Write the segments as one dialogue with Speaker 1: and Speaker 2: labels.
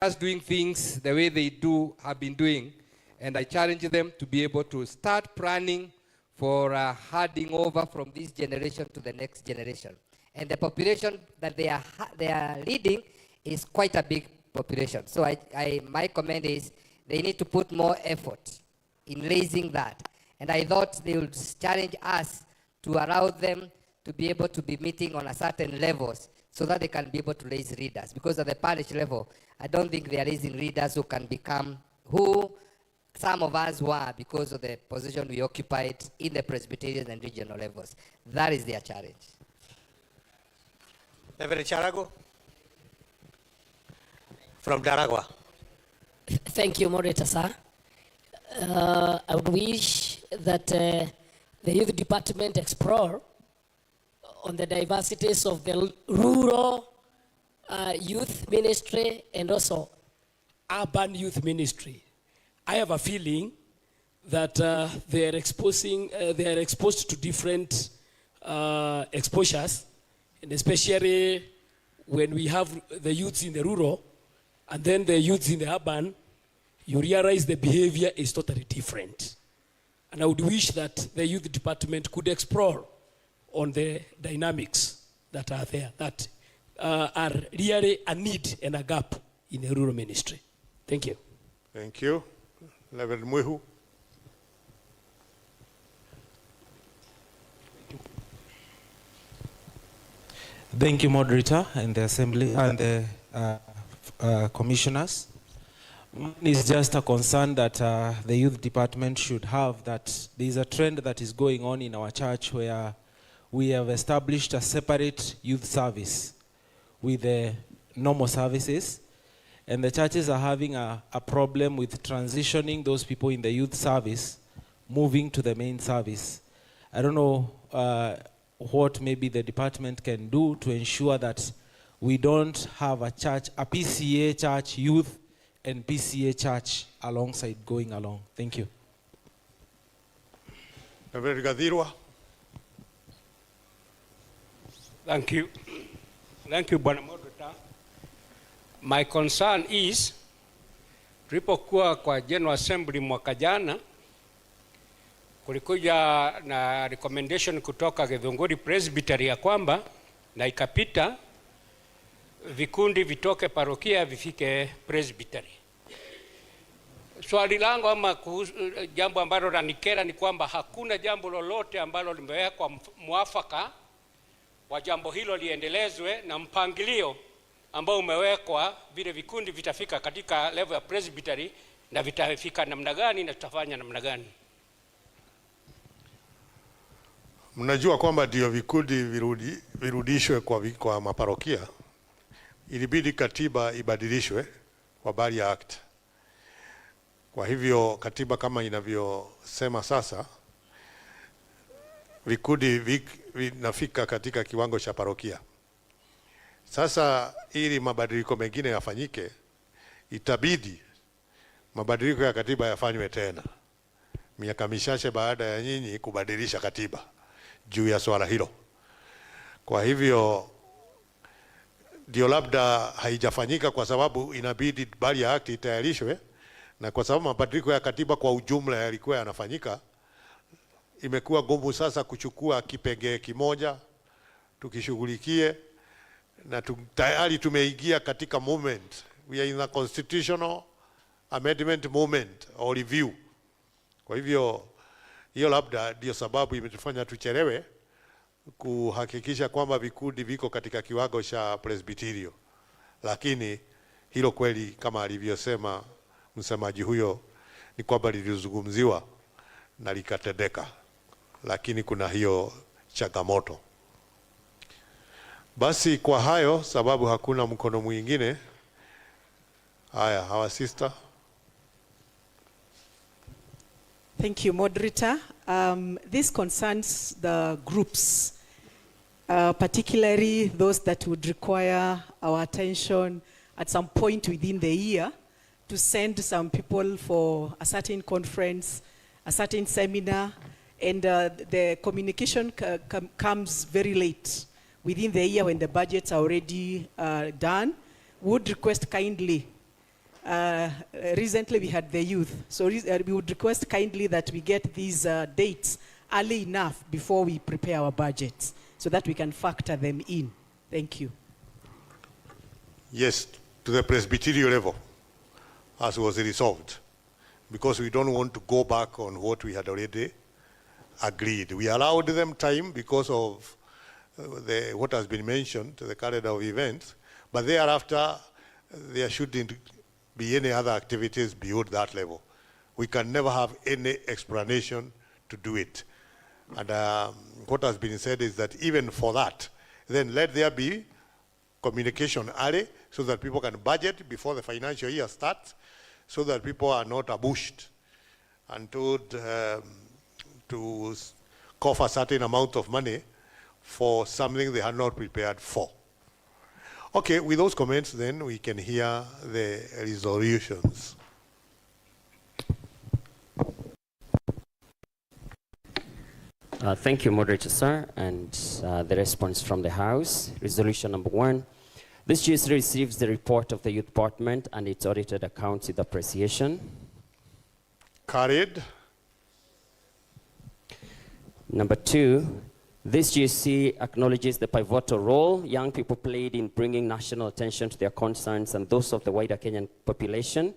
Speaker 1: us doing things the way they have been doing, and I challenge them to be able to start planning for handing over from this generation to the next generation. And the population that they are leading is quite a big population. So my comment is they need to put more effort in raising that. And I thought they would challenge us to allow them to be able to be meeting on a certain levels so that they can be able to raise leaders. Because at the parish level, I don't think they are raising leaders who can become who some of us were because of the position we occupied in the Presbyterian and regional levels. That is their challenge.
Speaker 2: Reverend Charago from Daragwa.
Speaker 3: Thank you, Moderator, sir. I would wish that the youth department explore on the diversities of the rural youth ministry and also urban youth ministry. I have a feeling that they are exposed to different exposures, and especially when we have the youths in the rural and then the youths in the urban, you realize the behavior is totally different. And I would wish that the youth department could explore on the dynamics that are there, that are really a need and a gap in the rural ministry. Thank you.
Speaker 4: Thank you. Reverend Mwehu.
Speaker 5: Thank you, Moderator, and the Assembly and the commissioners. It's just a concern that the youth department should have, that there is a trend that is going on in our church where we have established a separate youth service with the normal services, and the churches are having a problem with transitioning those people in the youth service, moving to the main service. I don't know what maybe the department can do to ensure that we don't have a church, a PCA church youth and PCA church alongside going along. Thank you.
Speaker 4: Reverend Gadirwa.
Speaker 6: Thank you. Thank you, Bwana Moderator. My concern is, tulipokuwa kwa General Assembly mwaka jana, kulikuja na recommendation kutoka Githunguri Presbytery ya kwamba na ikapita vikundi vitoke parokia vifike Presbytery. Swali langu ama jambo ambalo lanikera ni kwamba hakuna jambo lolote ambalo limewekwa mwafaka wa jambo hilo liendelezwe na mpangilio ambao umewekwa vile vikundi vitafika katika level ya Presbytery na vitafika namna gani na tutafanya namna gani.
Speaker 4: Mnajua kwamba ndio vikundi virudishwe kwa maparokia. Ilibidi katiba ibadilishwe kwa Barrier Act. Kwa hivyo katiba kama inavyosema sasa, vikundi vinafika katika kiwango cha parokia. Sasa ili mabadiliko mengine yafanyike, itabidi mabadiliko ya katiba yafanywe tena miaka michache baada ya nyinyi kubadilisha katiba juu ya swala hilo. Kwa hivyo ndio labda haijafanyika kwa sababu inabidi Barrier Act itayarishwe, na kwa sababu mabadiliko ya katiba kwa ujumla yalikuwa yanafanyika, imekuwa ngumu sasa kuchukua kipengee kimoja tukishughulikie, na tayari tumeingia katika movement. We are in a constitutional amendment movement or review. Kwa hivyo hiyo labda ndio sababu imetufanya tuchelewe kuhakikisha kwamba vikundi viko katika kiwango cha presbyterio. Lakini hilo kweli kama alivyosema msemaji huyo ni kwamba lilizungumziwa na likatendeka, lakini kuna hiyo changamoto. Basi kwa hayo, sababu hakuna mkono mwingine, haya, our sister.
Speaker 7: Thank you, Moderator. This concerns the groups, particularly those that would require our attention at some point within the year to send some people for a certain conference, a certain seminar, and the communication comes very late within the year when the budgets are already done. Would request kindly Recently we had the youth. So we would request kindly that we get these dates early enough before we prepare our budgets so that we can factor them in. Thank you.
Speaker 4: Yes, to the presbyterial level, as was resolved, because we don't want to go back on what we had already agreed. We allowed them time because of what has been mentioned, the calendar of events, but thereafter, there shouldn't be any other activities beyond that level. We can never have any explanation to do it. And what has been said is that even for that, then let there be communication early so that people can budget before the financial year starts, so that people are not ambushed and told to cough a certain amount of money for something they are not prepared for. Okay, with those comments then we can hear the resolutions.
Speaker 8: Thank you, Moderator, sir. And the response from the House. Resolution number 1. This GSC receives the report of the Youth Department and its audited accounts with appreciation.
Speaker 4: Carried.
Speaker 8: Number 2. This GSC acknowledges the pivotal role young people played in bringing national attention to their concerns and those of the wider Kenyan population.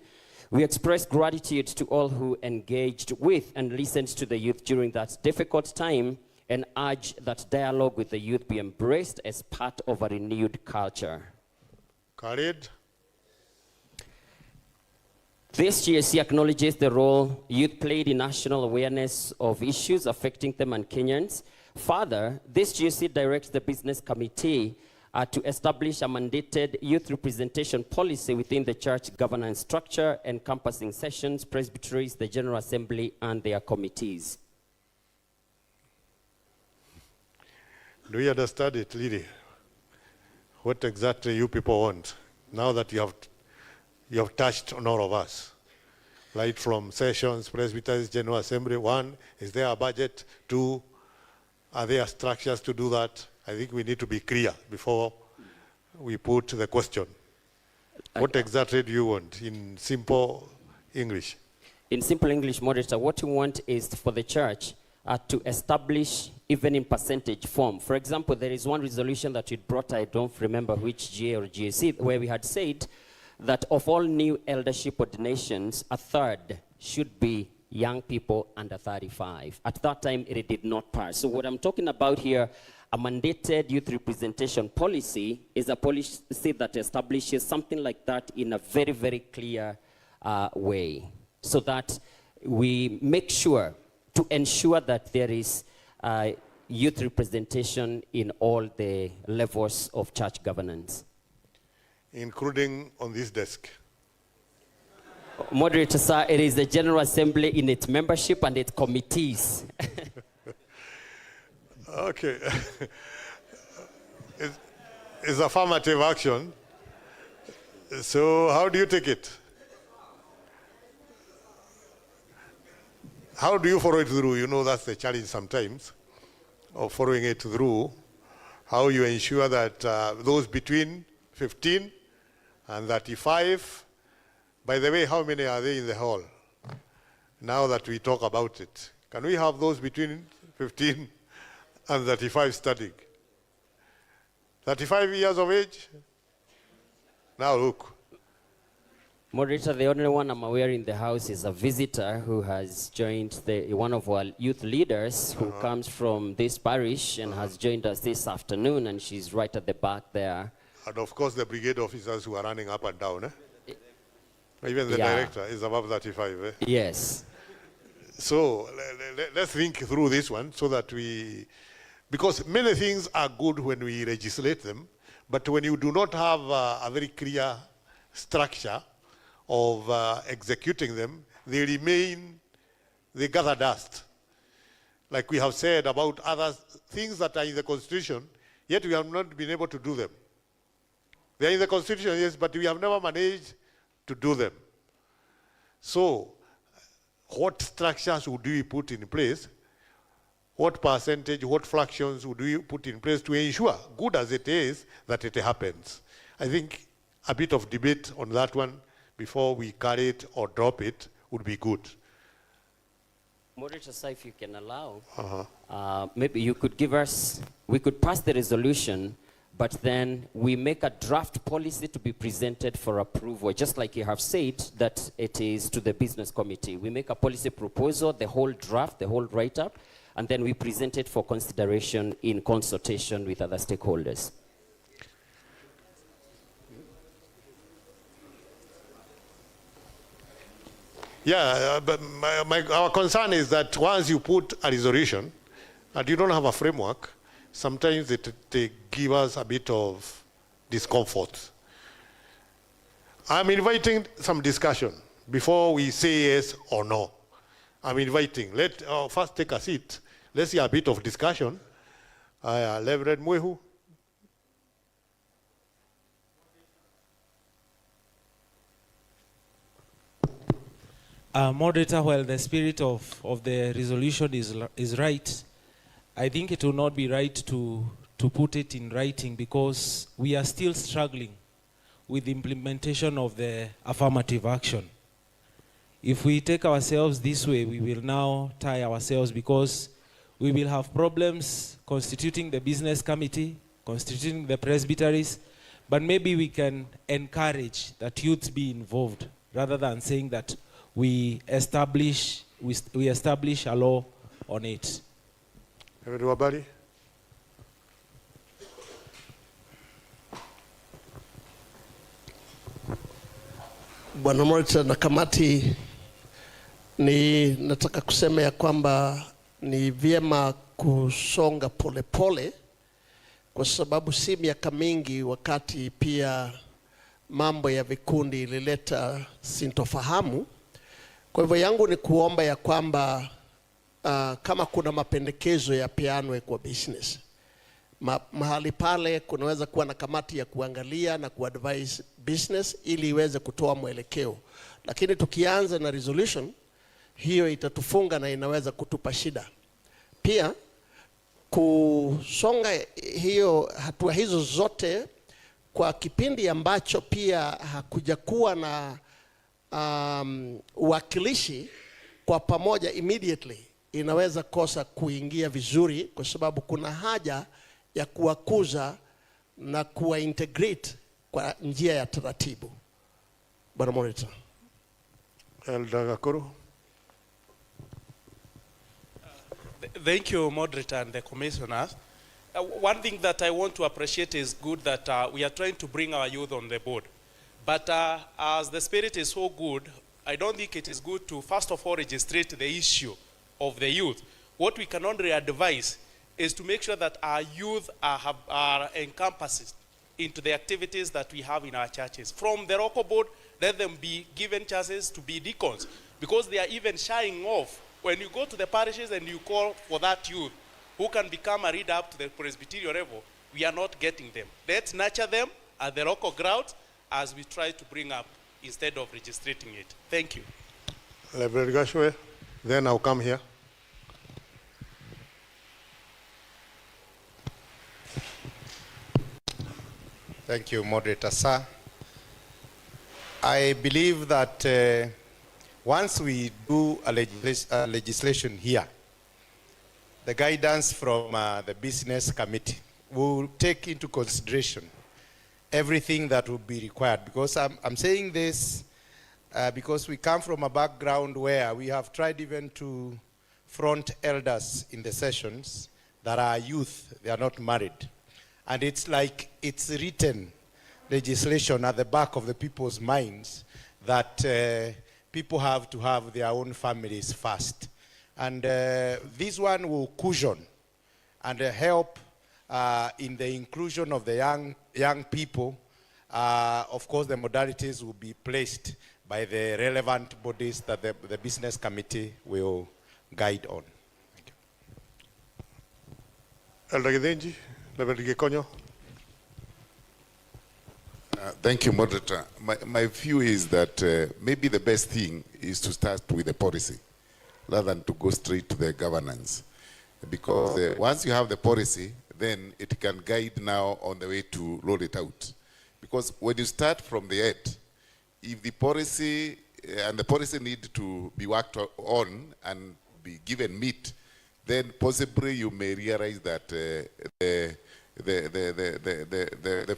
Speaker 8: We express gratitude to all who engaged with and listened to the youth during that difficult time and urge that dialogue with the youth be embraced as part of a renewed culture.
Speaker 4: Carried.
Speaker 8: This GSC acknowledges the role youth played in national awareness of issues affecting them and Kenyans. Further, this GSC directs the Business Committee to establish a mandated youth representation policy within the church governance structure, encompassing sessions, presbyteries, the General Assembly, and their committees.
Speaker 4: Do you understand it, Lily? What exactly you people want, now that you have touched on all of us? Right from sessions, presbyteries, General Assembly. 1, is there a budget? 2, are there structures to do that? I think we need to be clear before we put the question. What exactly do you want in simple English?
Speaker 8: In simple English, Moderator, what we want is for the church to establish, even in percentage form. For example, there is one resolution that we brought, I don't remember which GA or GAC, where we had said that of all new eldership ordinations, a third should be young people under 35. At that time, it did not pass. So what I'm talking about here, a mandated youth representation policy is a policy that establishes something like that in a very, very clear way, so that we make sure to ensure that there is youth representation in all the levels of church governance.
Speaker 4: Including on this desk.
Speaker 8: Moderator, sir, it is the General Assembly in its membership and its committees.
Speaker 4: Okay. It's affirmative action. So how do you take it? How do you follow it through? You know, that's the challenge sometimes of following it through. How you ensure that those between 15 and 35, by the way, how many are they in the hall? Now that we talk about it, can we have those between 15 and 35 studying? 35 years of age? Now look.
Speaker 8: Moderator, the only one I'm aware in the house is a visitor who has joined one of our youth leaders who comes from this parish and has joined us this afternoon, and she's right at the back there.
Speaker 4: And of course the brigade officers who are running up and down. Even the
Speaker 8: Yeah.
Speaker 4: director is above 35.
Speaker 8: Yes.
Speaker 4: So let's think through this one so that because many things are good when we legislate them, but when you do not have a very clear structure of executing them, they gather dust. Like we have said about other things that are in the Constitution, yet we have not been able to do them. They are in the Constitution, yes, but we have never managed to do them. So, what structures would we put in place? What percentage, what fractions would we put in place to ensure, good as it is, that it happens? I think a bit of debate on that one before we carry it or drop it would be good.
Speaker 8: Moderator, sir, if you can allow, maybe you could give us, we could pass the resolution, but then we make a draft policy to be presented for approval, just like you have said that it is to the business committee. We make a policy proposal, the whole draft, the whole write-up, and then we present it for consideration in consultation with other stakeholders.
Speaker 4: Yeah, but our concern is that once you put a resolution and you don't have a framework, sometimes they give us a bit of discomfort. I'm inviting some discussion before we say yes or no. I'm inviting. Let's first take a seat. Let's see a bit of discussion. Reverend Mwehu.
Speaker 5: Moderator, while the spirit of the resolution is right, I think it will not be right to put it in writing because we are still struggling with the implementation of the affirmative action. If we take ourselves this way, we will now tie ourselves because we will have problems constituting the business committee, constituting the presbyteries, but maybe we can encourage that youth be involved rather than saying that we establish a law on it.
Speaker 4: Everybody?
Speaker 9: Bwana Moderator na kamati, nataka kusema ya kwamba ni vyema kusonga polepole kwa sababu si miaka mingi wakati pia mambo ya vikundi ilileta sintofahamu. Kwa hivyo yangu ni kuomba ya kwamba kama kuna mapendekezo ya pianwe kwa business, mahali pale kunaweza kuwa na kamati ya kuangalia na kuadvise business ili iweze kutoa mwelekeo. Lakini tukianza na resolution, hiyo itatufunga na inaweza kutupa shida. Pia kusonga hiyo hatua hizo zote kwa kipindi ambacho pia hakujakuwa na uwakilishi kwa pamoja immediately, inaweza kosa kuingia vizuri kwa sababu kuna haja ya kuwakuza na kuwa integrate kwa njia ya taratibu. Bwana Moderator.
Speaker 4: Elder Gakuru.
Speaker 10: Thank you, Moderator and the commissioners. One thing that I want to appreciate is good that we are trying to bring our youth on the board. But as the spirit is so good, I don't think it is good to first of all registrate the issue of the youth. What we can only advise is to make sure that our youth are encompassed into the activities that we have in our churches. From the local board, let them be given chances to be deacons, because they are even shying off. When you go to the parishes and you call for that youth who can become a leader up to the presbyterial level, we are not getting them. Let's nurture them at the local grounds as we try to bring up instead of registrating it. Thank you.
Speaker 4: Reverend Gashwe, then I'll come here.
Speaker 11: Thank you, Moderator, sir. I believe that once we do a legislation here, the guidance from the business committee will take into consideration everything that will be required. Because I'm saying this because we come from a background where we have tried even to front elders in the sessions that are youth, they are not married. And it's like it's written legislation at the back of the people's minds that people have to have their own families first. And this one will cushion and help in the inclusion of the young people. Of course, the modalities will be placed by the relevant bodies that the business committee will guide on. Thank you.
Speaker 4: Elder Gidenji, Reverend Gikonyo.
Speaker 12: Thank you, Moderator. My view is that maybe the best thing is to start with the policy rather than to go straight to the governance. Because once you have the policy, then it can guide now on the way to roll it out. Because when you start from the head, if the policy and the policy need to be worked on and be given meat, then possibly you may realize that the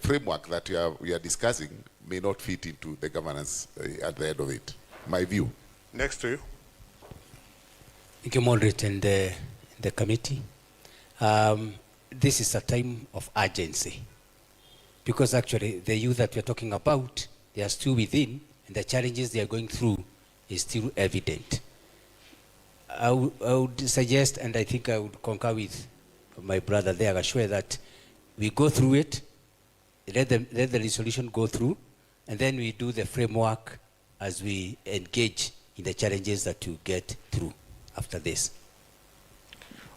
Speaker 12: framework that we are discussing may not fit into the governance at the end of it. My view.
Speaker 4: Next to you.
Speaker 6: Thank you, Moderator, and the committee. This is a time of urgency, because actually the youth that we are talking about, they are still within, and the challenges they are going through is still evident. I would suggest, and I think I would concur with my brother there, Gashwe, that we go through it, let the resolution go through, and then we do the framework as we engage in the challenges that you get through after this.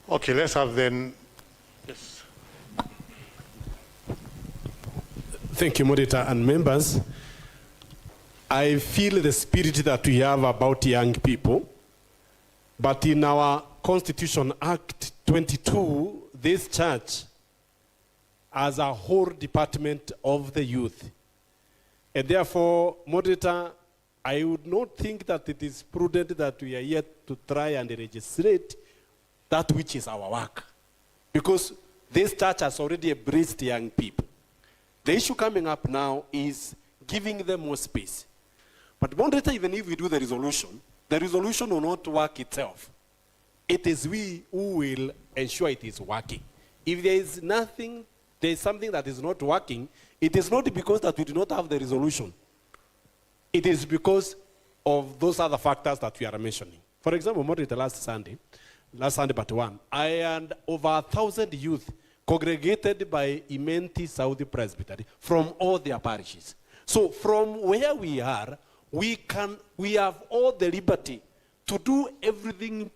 Speaker 4: Okay, let's have then. Yes.
Speaker 13: Thank you, Moderator and members. I feel the spirit that we have about young people, but in our Constitution Act 22, this church has a whole department of the youth. And therefore, Moderator, I would not think that it is prudent that we are yet to try and legislate that which is our work. Because this church has already embraced young people. The issue coming up now is giving them more space. But Moderator, even if we do the resolution will not work itself. It is we who will ensure it is working. If there is nothing, there is something that is not working, it is not because that we do not have the resolution. It is because of those other factors that we are mentioning. For example, Moderator, last Sunday but one, I had over 1,000 youth congregated by Imenti Saudi Presbytery from all their parishes. So from where we are, we have all the liberty to do everything.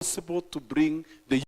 Speaker 13: Possible to bring the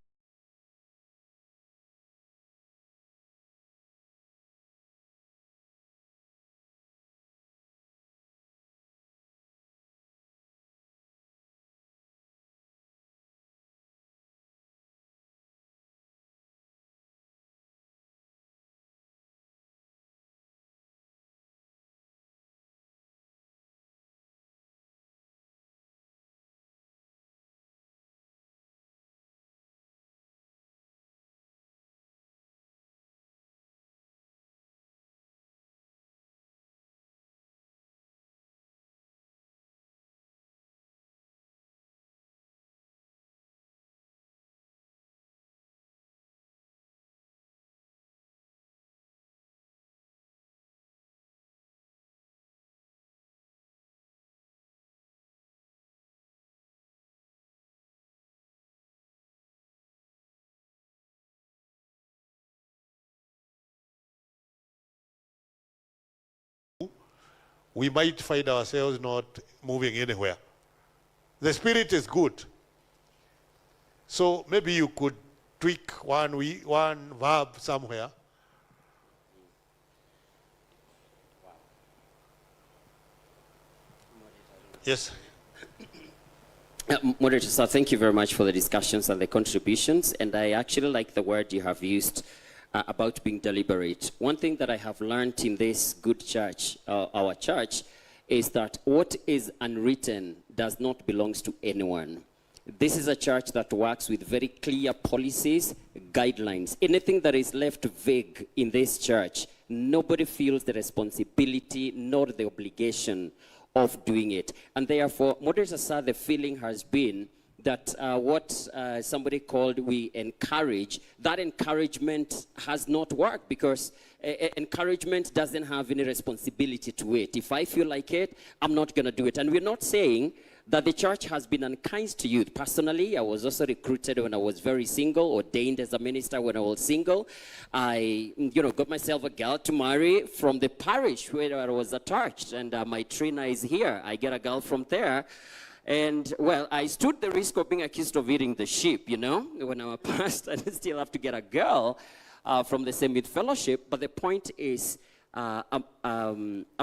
Speaker 4: we might find ourselves not moving anywhere. The spirit is good. So maybe you could tweak one verb somewhere. Yes.
Speaker 8: Moderator, sir, thank you very much for the discussions and the contributions. And I actually like the word you have used about being deliberate. One thing that I have learned in this good church, our church, is that what is unwritten does not belong to anyone. This is a church that works with very clear policies, guidelines. Anything that is left vague in this church, nobody feels the responsibility nor the obligation of doing it. And therefore, Moderator, sir, the feeling has been that what somebody called we encourage, that encouragement has not worked because encouragement doesn't have any responsibility to it. If I feel like it, I'm not going to do it. And we're not saying that the church has been unkind to youth. Personally, I was also recruited when I was very single, ordained as a minister when I was single. I, got myself a girl to marry from the parish where I was attached, and my trainer is here. I get a girl from there. And, well, I stood the risk of being accused of eating the sheep, when I'm a pastor, I still have to get a girl from the same youth fellowship. But the point is a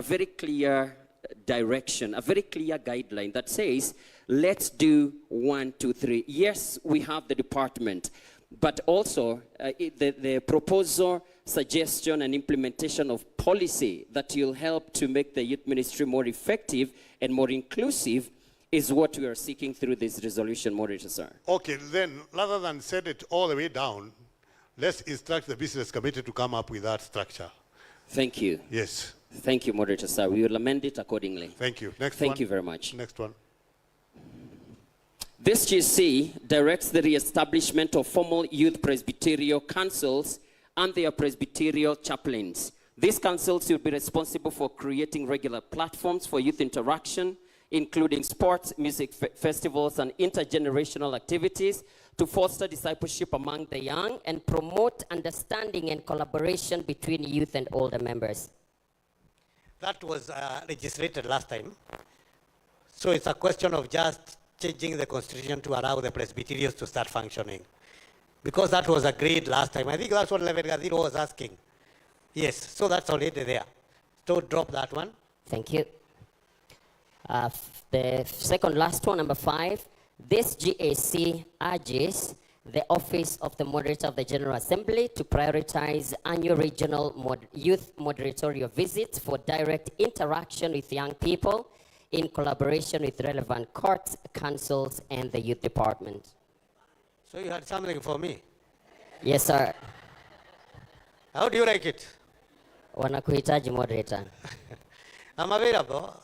Speaker 8: very clear direction, a very clear guideline that says, let's do 1, 2, 3. Yes, we have the department, but also the proposal, suggestion, and implementation of policy that will help to make the youth ministry more effective and more inclusive is what we are seeking through this resolution, Moderator, sir.
Speaker 4: Okay, then rather than set it all the way down, let's instruct the business committee to come up with that structure.
Speaker 8: Thank you.
Speaker 4: Yes.
Speaker 8: Thank you, Moderator, sir. We will amend it accordingly.
Speaker 4: Thank you. Next
Speaker 8: Thank
Speaker 4: one.
Speaker 8: you very much.
Speaker 4: Next one.
Speaker 8: This GC directs the re-establishment of formal youth presbyterial councils and their presbyterial chaplains. These councils will be responsible for creating regular platforms for youth interaction, including sports, music festivals, and intergenerational activities to foster discipleship among the young
Speaker 3: and promote understanding and collaboration between youth and older members.
Speaker 2: That was legislated last time. So it's a question of just changing the constitution to allow the presbyterians to start functioning. Because that was agreed last time. I think that's what Level Gaziro was asking. Yes, so that's already there. So drop that one.
Speaker 3: Thank you. The second last one, number 5. This GAC urges the Office of the Moderator of the General Assembly to prioritize annual regional youth moderatorial visits for direct interaction with young people in collaboration with relevant courts, councils, and the youth department.
Speaker 2: So you had something for me?
Speaker 3: Yes, sir.
Speaker 2: How do you like it?
Speaker 3: Wanakuhitaji moderator.
Speaker 2: I'm available.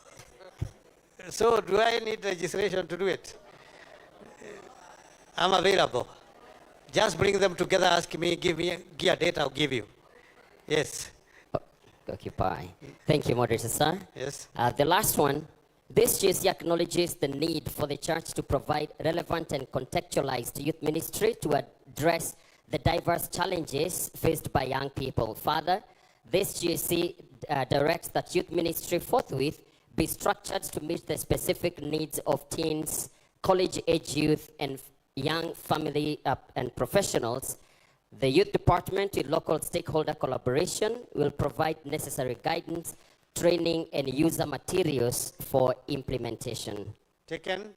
Speaker 2: So do I need legislation to do it? I'm available. Just bring them together, ask me, give a date, I'll give you. Yes.
Speaker 3: Occupy. Thank you, Moderator, sir.
Speaker 2: Yes.
Speaker 3: The last one, this GC acknowledges the need for the church to provide relevant and contextualized youth ministry to address the diverse challenges faced by young people. Further, this GC directs that youth ministry forthwith be structured to meet the specific needs of teens, college-age youth, and young family and professionals. The youth department, with local stakeholder collaboration, will provide necessary guidance, training, and user materials for implementation.
Speaker 2: Taken?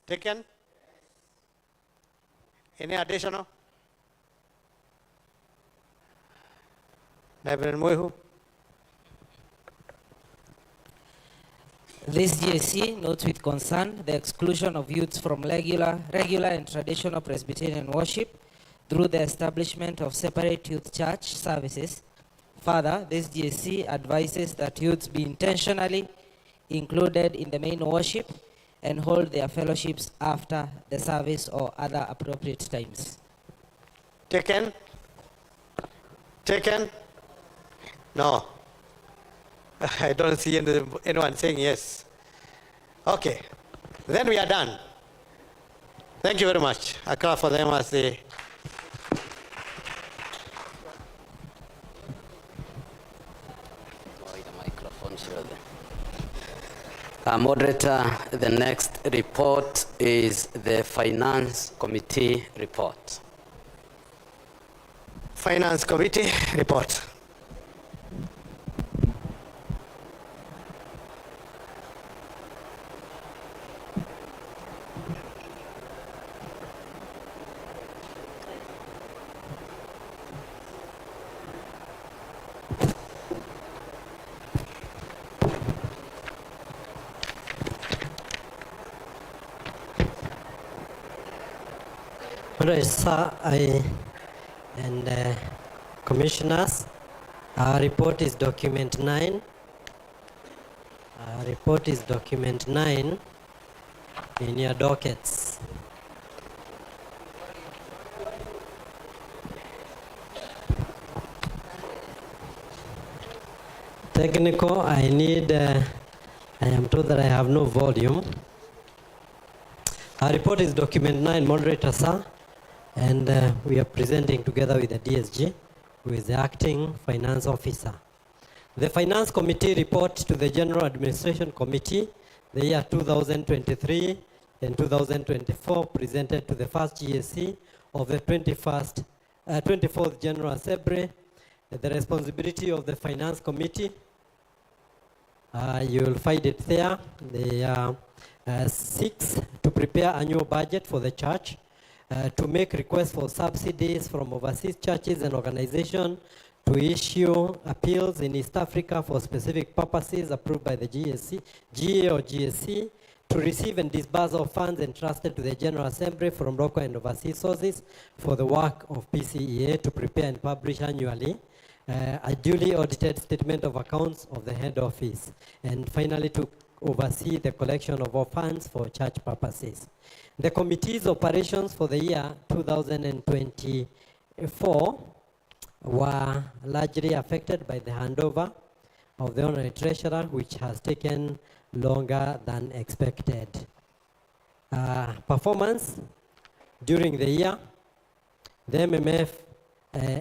Speaker 2: Taken? Any additional? Reverend Moihu?
Speaker 14: This GAC notes with concern the exclusion of youths from regular and traditional Presbyterian worship through the establishment of separate youth church services. Further, this GAC advises that youths be intentionally included in the main worship and hold their fellowships after the service or other appropriate times.
Speaker 2: Taken? Taken? No. I don't see anyone saying yes. Okay, then we are done. Thank you very much. I clap for them as they...
Speaker 15: Moderator, the next report is the Finance Committee report.
Speaker 2: Finance Committee report.
Speaker 16: Sir, and commissioners, our report is document 9. Our report is document 9 in your dockets. Technical, I am told that I have no volume. Our report is document 9, moderator sir, and we are presenting together with the DSG, who is the acting finance officer. The Finance Committee report to the General Administration Committee, the year 2023 and 2024, presented to the first GAC of the 24th General Assembly. The responsibility of the Finance Committee, you will find it there. They are 6, to prepare annual budget for the church, to make requests for subsidies from overseas churches and organizations, to issue appeals in East Africa for specific purposes approved by the GA or GAC, to receive and disburse of funds entrusted to the General Assembly from local and overseas sources for the work of PCEA, to prepare and publish annually a duly audited statement of accounts of the head office, and finally to oversee the collection of all funds for church purposes. The committee's operations for the year 2024 were largely affected by the handover of the honorary treasurer, which has taken longer than expected. Performance during the year, the MMF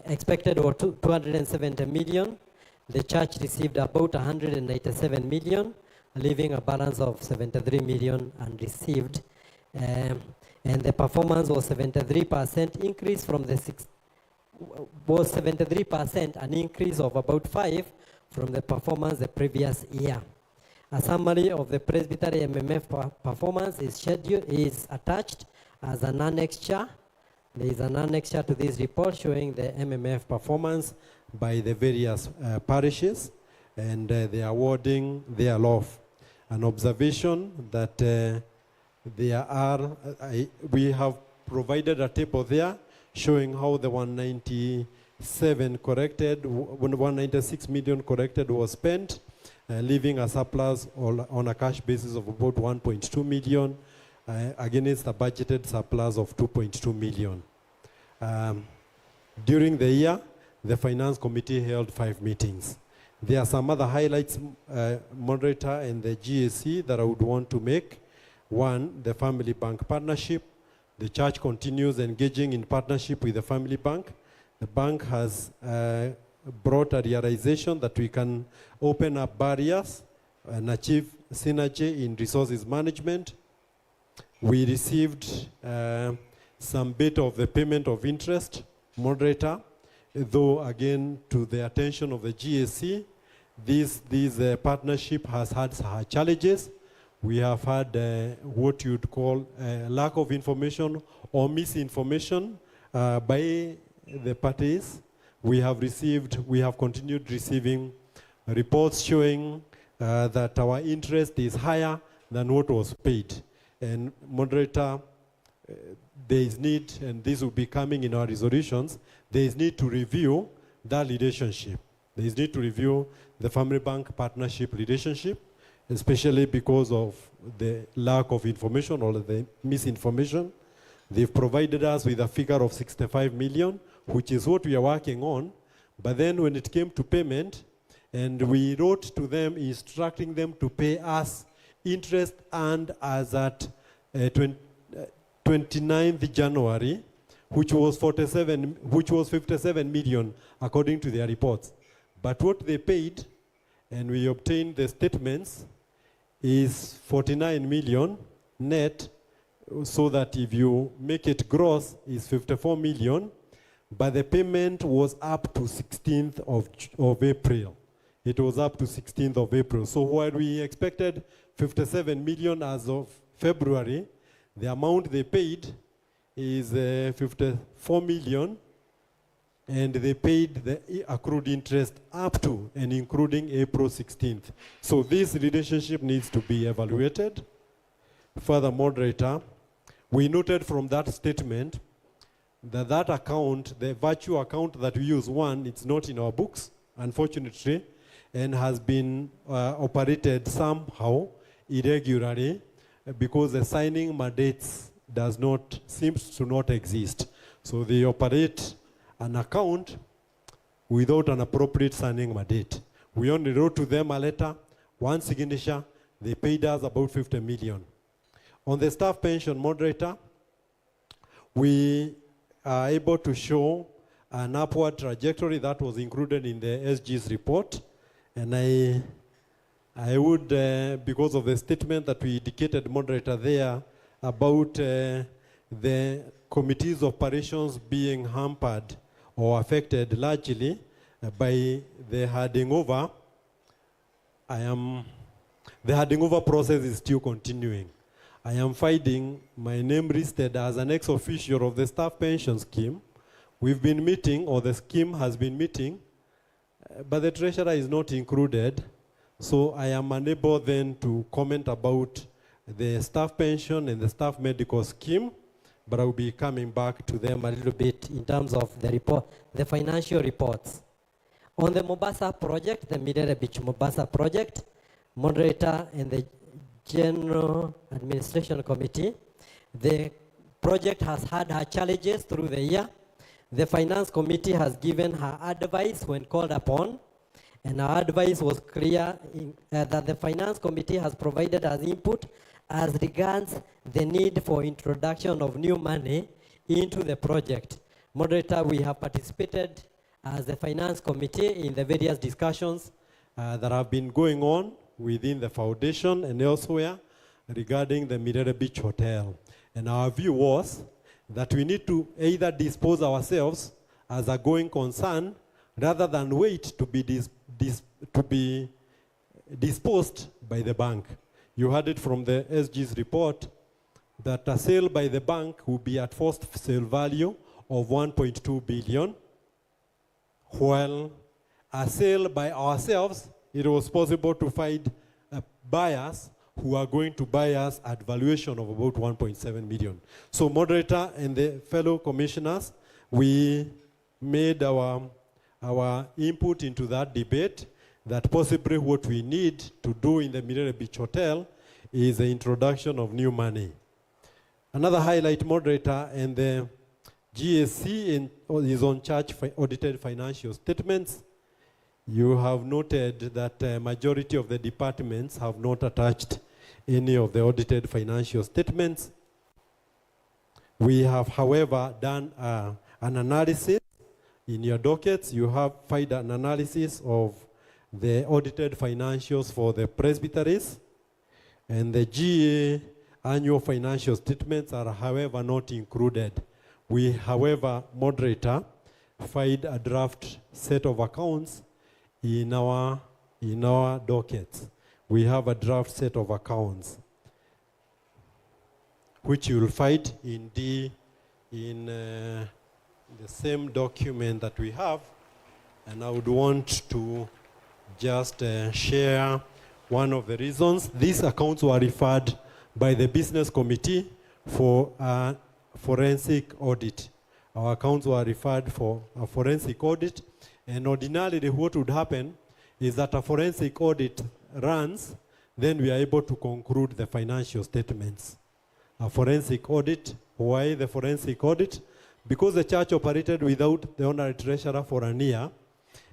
Speaker 16: expected over 270 million. The church received about 197 million, leaving a balance of 73 million unreceived. And the performance was 73% increase from the 73%, an increase of about 5 from the performance the previous year. A summary of the Presbytery MMF performance is attached as an annexure. There is an annexure to this report showing the MMF performance by the various parishes and the awarding thereof. An observation that we have provided a table there showing how the 196 million corrected was spent, leaving a surplus on a cash basis of about 1.2 million against a budgeted surplus of 2.2 million. During the year, the Finance Committee held 5 meetings. There are some other highlights, moderator and the GAC, that I would want to make. One, the Family Bank partnership. The church continues engaging in partnership with the Family Bank. The bank has brought a realization that we can open up barriers and achieve synergy in resources management. We received some bit of the payment of interest, moderator, though again to the attention of the GAC, this partnership has had challenges. We have had what you'd call lack of information or misinformation by the parties. We have continued receiving reports showing that our interest is higher than what was paid. And moderator, there is need, and this will be coming in our resolutions, there is need to review that relationship. There is need to review the Family Bank partnership relationship, especially because of the lack of information or the misinformation. They've provided us with a figure of 65 million, which is what we are working on. But then when it came to payment, and we wrote to them instructing them to pay us interest and as at 29th January, which was 57 million according to their reports. But what they paid, and we obtained the statements, is 49 million net, so that if you make it gross, is 54 million, but the payment was up to 16th of April. It was up to 16th of April. So while we expected 57 million as of February, the amount they paid is 54 million, and they paid the accrued interest up to and including April 16th. So this relationship needs to be evaluated. Further, moderator, we noted from that statement that that account, the virtue account that we use, one, it's not in our books, unfortunately, and has been operated somehow irregularly because the signing mandates seems to not exist. So they operate an account without an appropriate signing mandate. We only wrote to them a letter, one signature, they paid us about 50 million. On the staff pension, moderator, we are able to show an upward trajectory that was included in the SG's report. And I would, because of the statement that we indicated, moderator, there about the committee's operations being hampered or affected largely by the handing over, the handing over process is still continuing. I am finding my name listed as an ex-officio of the staff pension scheme. We've been meeting, or the scheme has been meeting, but the treasurer is not included. So I am unable then to comment about the staff pension and the staff medical scheme, but I will be coming back to them a little bit in terms of the report, the financial reports. On the Mombasa project, the Mirere Beach Mombasa project, moderator and the General Administration Committee, the project has had her challenges through the year. The Finance Committee has given her advice when called upon, and our advice was clear that the Finance Committee has provided us input as regards the need for introduction of new money into the project. Moderator, we have participated as the Finance Committee in the various discussions that have been going on within the foundation and elsewhere regarding the Mirere Beach Hotel. And our view was that we need to either dispose ourselves as a going concern rather than wait to be disposed by the bank. You heard it from the SG's report that a sale by the bank will be at first sale value of 1.2 billion, while a sale by ourselves, it was possible to find buyers who are going to buy us at valuation of about 1.7 million. So moderator and the fellow commissioners, we made our input into that debate, that possibly what we need to do in the Mirere Beach Hotel is the introduction of new money. Another highlight, moderator, and the GAC is on charge for audited financial statements. You have noted that the majority of the departments have not attached any of the audited financial statements. We have, however, done an analysis. In your dockets, you have found an analysis of the audited financials for the presbyteries, and the GA annual financial statements are, however, not included. We, however, moderator, find a draft set of accounts in our dockets. We have a draft set of accounts, which you will find in the same document that we have. And I would want to just share one of the reasons. These accounts were referred by the business committee for a forensic audit. Our accounts were referred for a forensic audit, and ordinarily what would happen is that a forensic audit runs, then we are able to conclude the financial statements. A forensic audit. Why the forensic audit? Because the church operated without the honorary treasurer for an year,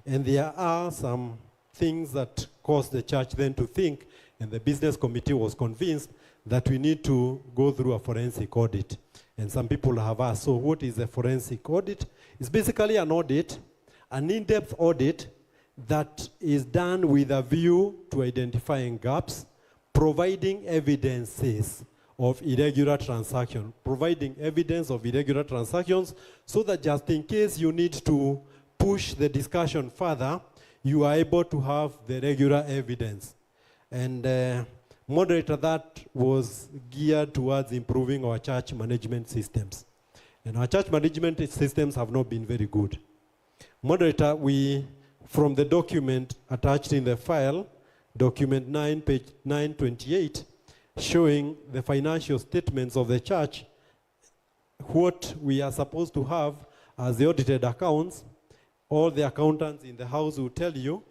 Speaker 16: and there are some things that caused the church then to think, and the business committee was convinced that we need to go through a forensic audit. And some people have asked, so what is a forensic audit? It's basically an audit, an in-depth audit that is done with a view to identifying gaps, providing evidences of irregular transactions, providing evidence of irregular transactions, so that just in case you need to push the discussion further, you are able to have the regular evidence. And moderator, that was geared towards improving our church management systems. And our church management systems have not been very good. Moderator, from the document attached in the file, document 9, page 928, showing the financial statements of the church, what we are supposed to have as the audited accounts, all the accountants in the house will tell you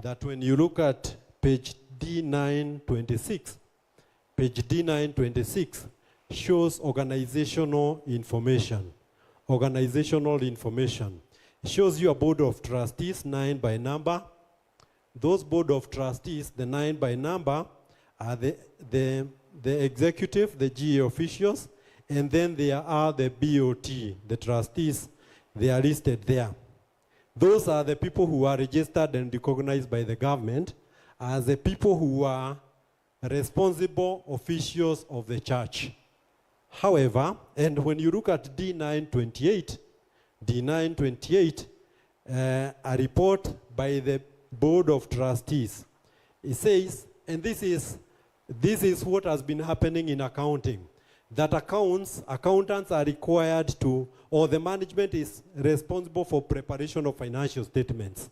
Speaker 16: that when you look at page D926, page D926 shows organizational information. Organizational information. It shows you a board of trustees, 9 by number, Those board of trustees, the 9 by number, are the executive, the GA officials, and then there are the BOT, the trustees. They are listed there. Those are the people who are registered and recognized by the government as the people who are responsible officials of the church. However, and when you look at D928, a report by the Board of Trustees, it says, and this is what has been happening in accounting, that accountants are required to, or the management is responsible for preparation of financial statements.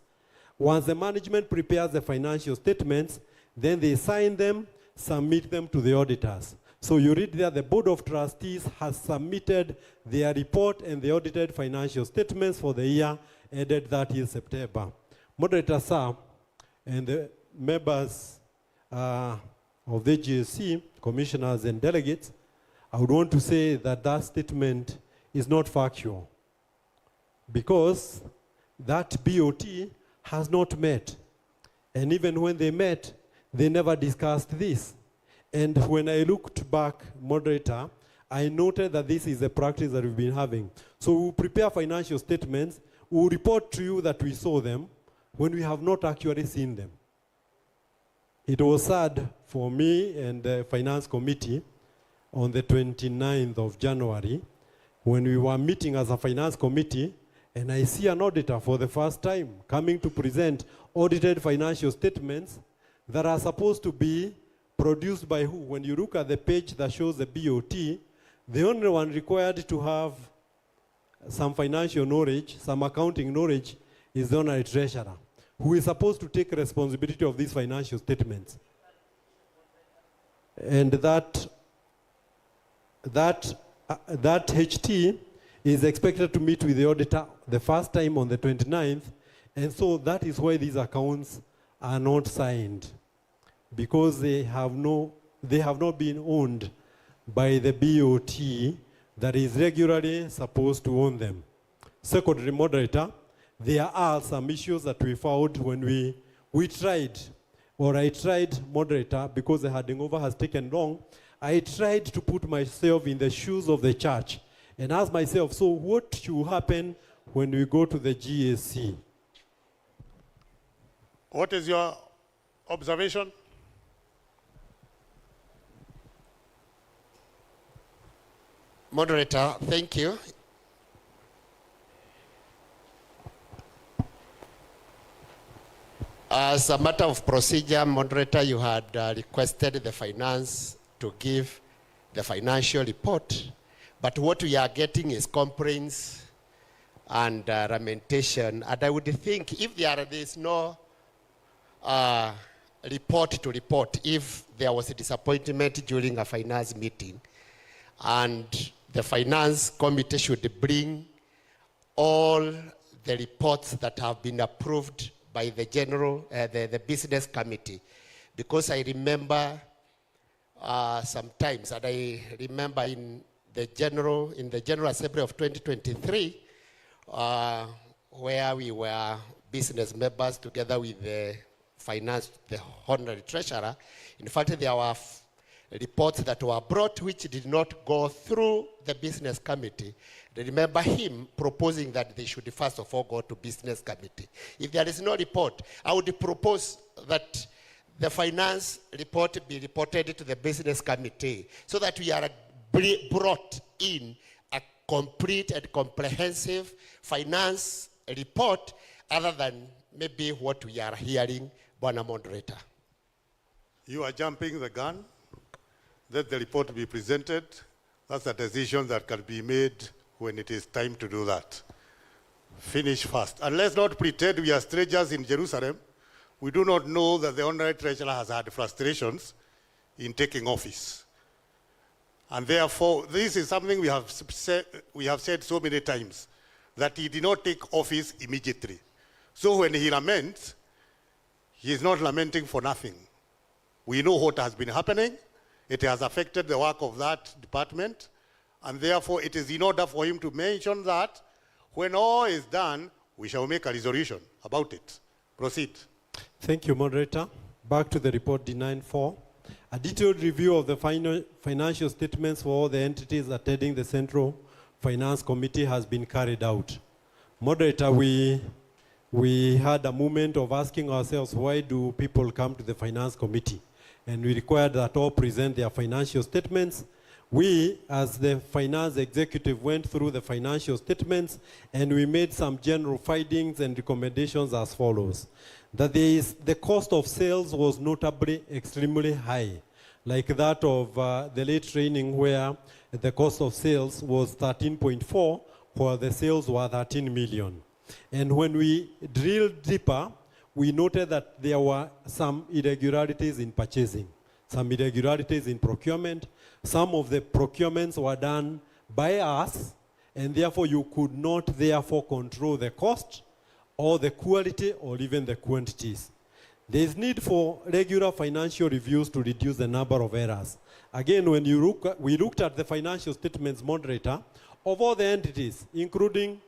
Speaker 16: Once the management prepares the financial statements, then they sign them, submit them to the auditors. So you read there, the Board of Trustees has submitted their report and the audited financial statements for the year ended 30th September. Moderator, sir, and the members of the GAC, commissioners and delegates, I would want to say that that statement is not factual because that BOT has not met. And even when they met, they never discussed this. And when I looked back, moderator, I noted that this is a practice that we've been having. So we'll prepare financial statements, we'll report to you that we saw them when we have not actually seen them. It was sad for me and the finance committee on the 29th of January when we were meeting as a finance committee, and I see an auditor for the first time coming to present audited financial statements that are supposed to be produced by who? When you look at the page that shows the BOT, the only one required to have some financial knowledge, some accounting knowledge, is the honorary treasurer, who is supposed to take responsibility of these financial statements. And that HT is expected to meet with the auditor the first time on the 29th, and so that is why these accounts are not signed, because they have not been owned by the BOT that is regularly supposed to own them. Secondary, moderator, there are some issues that we found when I tried, moderator, because the handing over has taken long, I tried to put myself in the shoes of the church and ask myself, so what should happen when we go to the GAC?
Speaker 4: What is your observation?
Speaker 9: Moderator, thank you. As a matter of procedure, moderator, you had requested the finance to give the financial report, but what we are getting is complaints and lamentation, and I would think if there is no report to report, if there was a disappointment during a finance meeting, and the finance committee should bring all the reports that have been approved by the the business committee, because I remember sometimes, and I remember in the General Assembly of 2023, where we were business members together with the honorary treasurer. In fact, there were reports that were brought which did not go through the business committee. I remember him proposing that they should first of all go to business committee. If there is no report, I would propose that the finance report be reported to the business committee so that we are brought in a complete and comprehensive finance report other than maybe what we are hearing, Bwana Moderator.
Speaker 4: You are jumping the gun. Let the report be presented. That's a decision that can be made when it is time to do that. Finish fast. And let's not pretend we are strangers in Jerusalem. We do not know that the honorary treasurer has had frustrations in taking office. And therefore, this is something we have said so many times, that he did not take office immediately. So when he laments, he is not lamenting for nothing. We know what has been happening. It has affected the work of that department, and therefore it is in order for him to mention that when all is done, we shall make a resolution about it. Proceed.
Speaker 16: Thank you, Moderator. Back to the report D94. A detailed review of the financial statements for all the entities attending the Central Finance Committee has been carried out. Moderator, we had a moment of asking ourselves, why do people come to the Finance Committee? And we required that all present their financial statements. We, as the finance executive, went through the financial statements and we made some general findings and recommendations as follows. That the cost of sales was notably extremely high, like that of the late training where the cost of sales was 13.4, while the sales were 13 million. And when we drilled deeper, we noted that there were some irregularities in purchasing, some irregularities in procurement. Some of the procurements were done by us, and therefore you could not therefore control the cost or the quality or even the quantities. There is need for regular financial reviews to reduce the number of errors. Again, when we looked at the financial statements, Moderator, of all the entities, including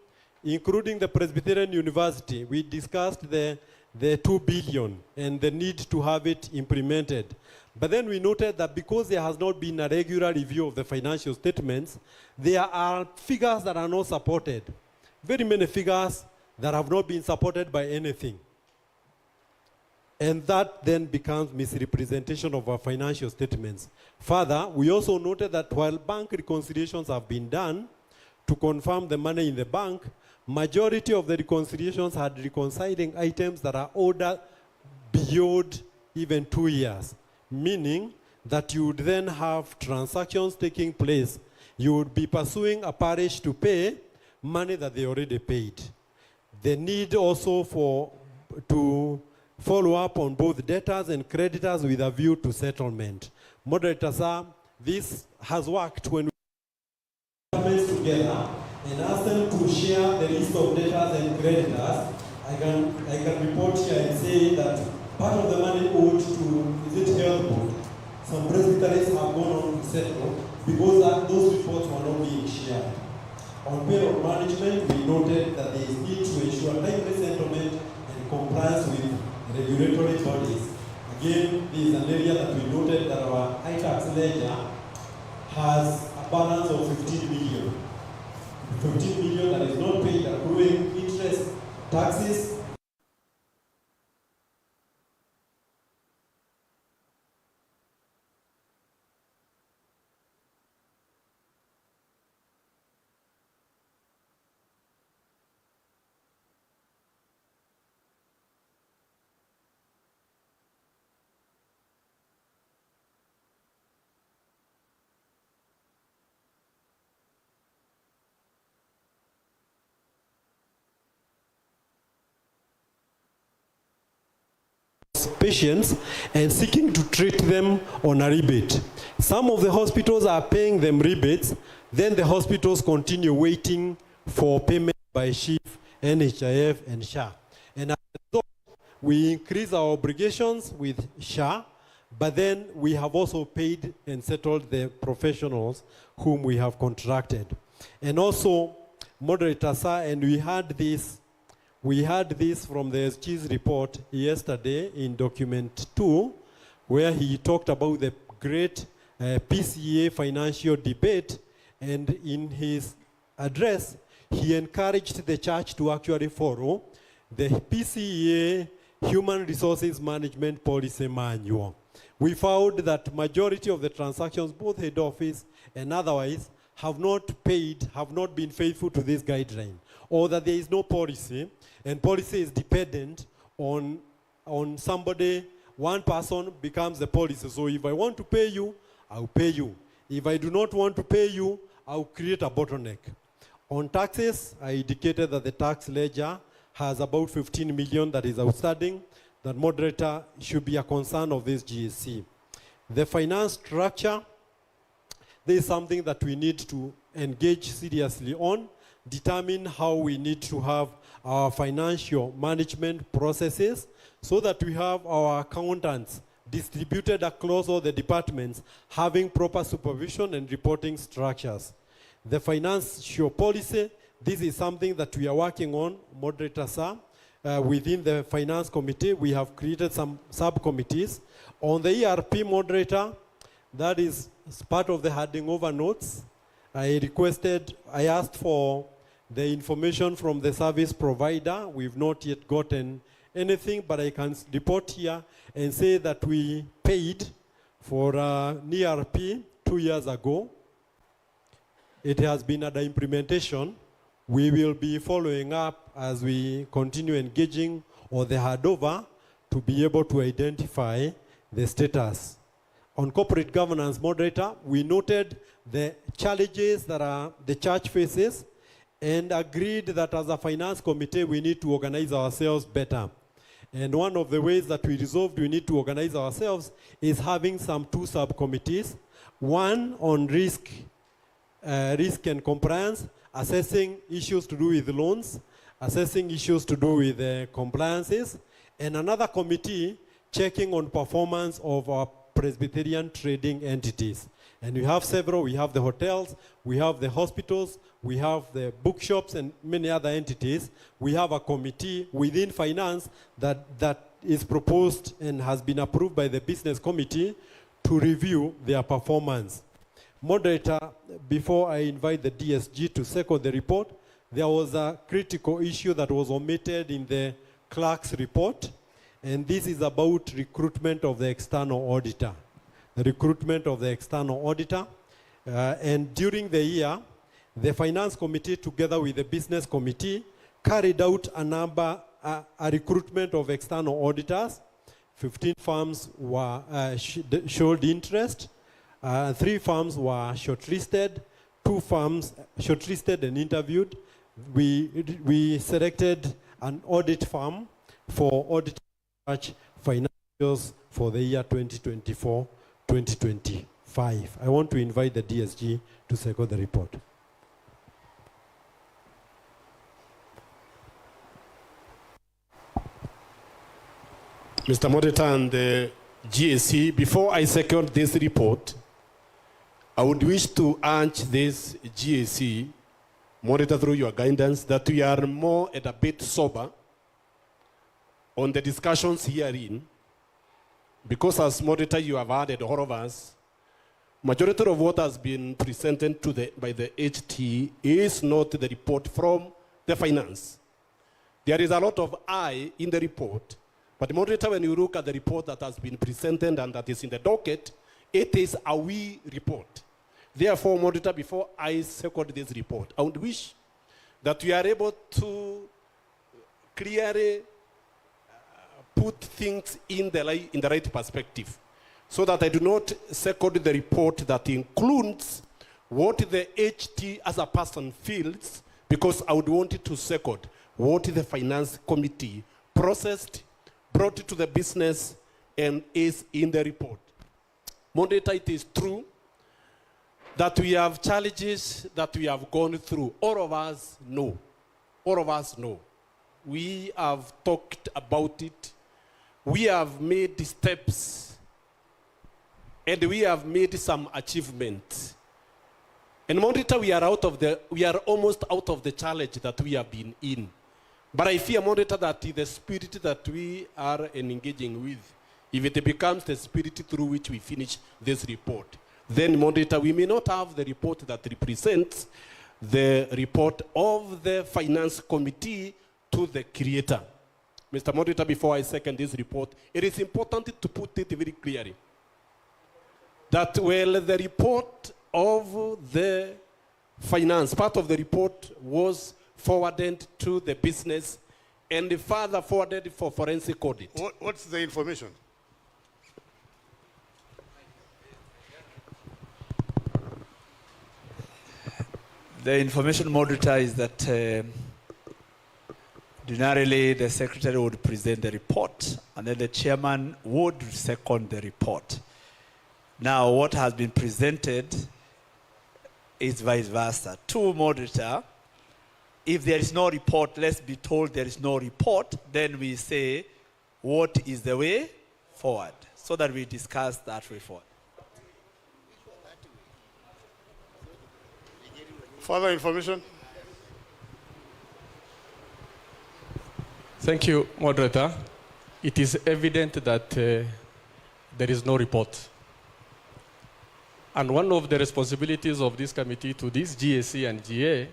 Speaker 16: the Presbyterian University, we discussed the 2 billion and the need to have it implemented. But then we noted that because there has not been a regular review of the financial statements, there are figures that are not supported. Very many figures that have not been supported by anything. And that then becomes misrepresentation of our financial statements. Further, we also noted that while bank reconciliations have been done to confirm the money in the bank, majority of the reconciliations had reconciling items that are older beyond even 2 years, meaning that you would then have transactions taking place. You would be pursuing a parish to pay money that they already paid. The need also to follow up on both debtors and creditors with a view to settlement. Moderator, sir, this has worked when we put together and ask them to share the list of debtors and creditors. I can report here and say that part of the money owed to, is it health board? Some presbyteries have gone on to settle because those reports were not being shared. On payroll management, we noted that there is need to ensure timely settlement and compliance with regulatory bodies. Again, this is an area that we noted that our ITAX ledger has a balance of 15 million. 15 million that is not paid, accruing interest, taxes. Patients and seeking to treat them on a rebate. Some of the hospitals are paying them rebates, then the hospitals continue waiting for payment by SHIF, NHIF, and SHA. And as a result, we increase our obligations with SHA, but then we have also paid and settled the professionals whom we have contracted. And also, Moderator, sir, and we had this from the SG's report yesterday in document 2, where he talked about the great PCA financial debate, and in his address, he encouraged the church to actually follow the PCA Human Resources Management Policy Manual. We found that majority of the transactions, both head office and otherwise, have not been faithful to this guideline, or that there is no policy, and policy is dependent on somebody. One person becomes the policy. So if I want to pay you, I'll pay you. If I do not want to pay you, I'll create a bottleneck. On taxes, I indicated that the tax ledger has about 15 million that is outstanding. That, Moderator, should be a concern of this GAC. The finance structure, this is something that we need to engage seriously on, determine how we need to have our financial management processes so that we have our accountants distributed across all the departments having proper supervision and reporting structures. The financial policy, this is something that we are working on, Moderator, sir. within the Finance Committee. We have created some subcommittees. On the ERP moderator, that is part of the handing over notes. I asked for the information from the service provider. We've not yet gotten anything, but I can report here and say that we paid for an ERP 2 years ago. It has been under implementation. We will be following up as we continue engaging on the handover to be able to identify the status. On corporate governance moderator, we noted the challenges that the church faces and agreed that as a finance committee, we need to organize ourselves better. And one of the ways that we resolved we need to organize ourselves is having two subcommittees. One on risk and compliance, assessing issues to do with loans, assessing issues to do with compliances, and another committee checking on performance of our Presbyterian trading entities. And we have several. We have the hotels, we have the hospitals, we have the bookshops and many other entities. We have a committee within finance that is proposed and has been approved by the business committee to review their performance. Moderator, before I invite the DSG to second the report, there was a critical issue that was omitted in the clerk's report, and this is about recruitment of the external auditor. The recruitment of the external auditor. And during the year, the finance committee together with the business committee carried out a recruitment of external auditors. 15 firms showed interest. 3 firms were shortlisted. 2 firms shortlisted and interviewed. We selected an audit firm for auditing financials for the year 2024-2025. I want to invite the DSG to second the report.
Speaker 13: Mr. Moderator and the GAC, before I second this report, I would wish to urge this GAC, Moderator, through your guidance, that we are more and a bit sober on the discussions herein, because as Moderator you have added all of us, majority of what has been presented by the HT is not the report from the finance. There is a lot of I in the report, but Moderator, when you look at the report that has been presented and that is in the docket, it is a we report. Therefore, Moderator, before I second this report, I would wish that we are able to clearly put things in the right perspective, so that I do not second the report that includes what the HT as a person feels, because I would want it to second what the finance committee processed, brought it to the business, and is in the report. Moderator, it is true that we have challenges that we have gone through. All of us know. All of us know. We have talked about it. We have made steps, and we have made some achievements. And Moderator, we are almost out of the challenge that we have been in. But I fear, Moderator, that the spirit that we are engaging with, if it becomes the spirit through which we finish this report, then, Moderator, we may not have the report that represents the report of the finance committee to the creator. Mr. Moderator, before I second this report, it is important to put it very clearly that while the report of the finance, part of the report was forwarded to the business and further forwarded for forensic audit.
Speaker 4: What's the information?
Speaker 17: The information, Moderator, is that ordinarily the secretary would present the report and then the chairman would second the report. Now, what has been presented is vice versa. To Moderator, if there is no report, let's be told there is no report, then we say, what is the way forward? So that we discuss that way forward.
Speaker 4: Further information?
Speaker 18: Thank you, Moderator. It is evident that there is no report. And one of the responsibilities of this committee to this GAC and GA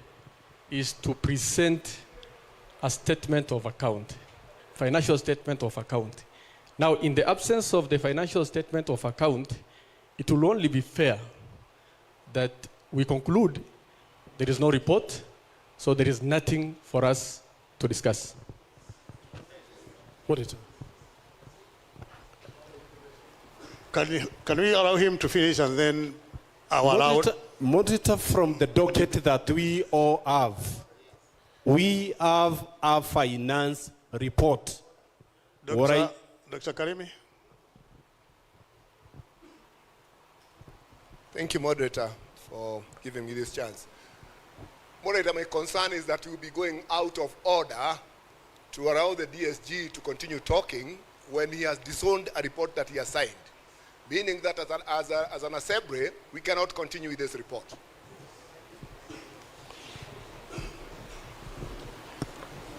Speaker 18: is to present a statement of account, financial statement of account. Now, in the absence of the financial statement of account, it will only be fair that we conclude there is no report, so there is nothing for us to discuss.
Speaker 4: What is it? Can we allow him to finish and then allow...
Speaker 13: Moderator, from the docket that we all have, we have a finance report.
Speaker 4: Dr. Karimi?
Speaker 19: Thank you, Moderator, for giving me this chance. Moderator, my concern is that we'll be going out of order to allow the DSG to continue talking when he has disowned a report that he has signed, meaning that as an assembly, we cannot continue with this report.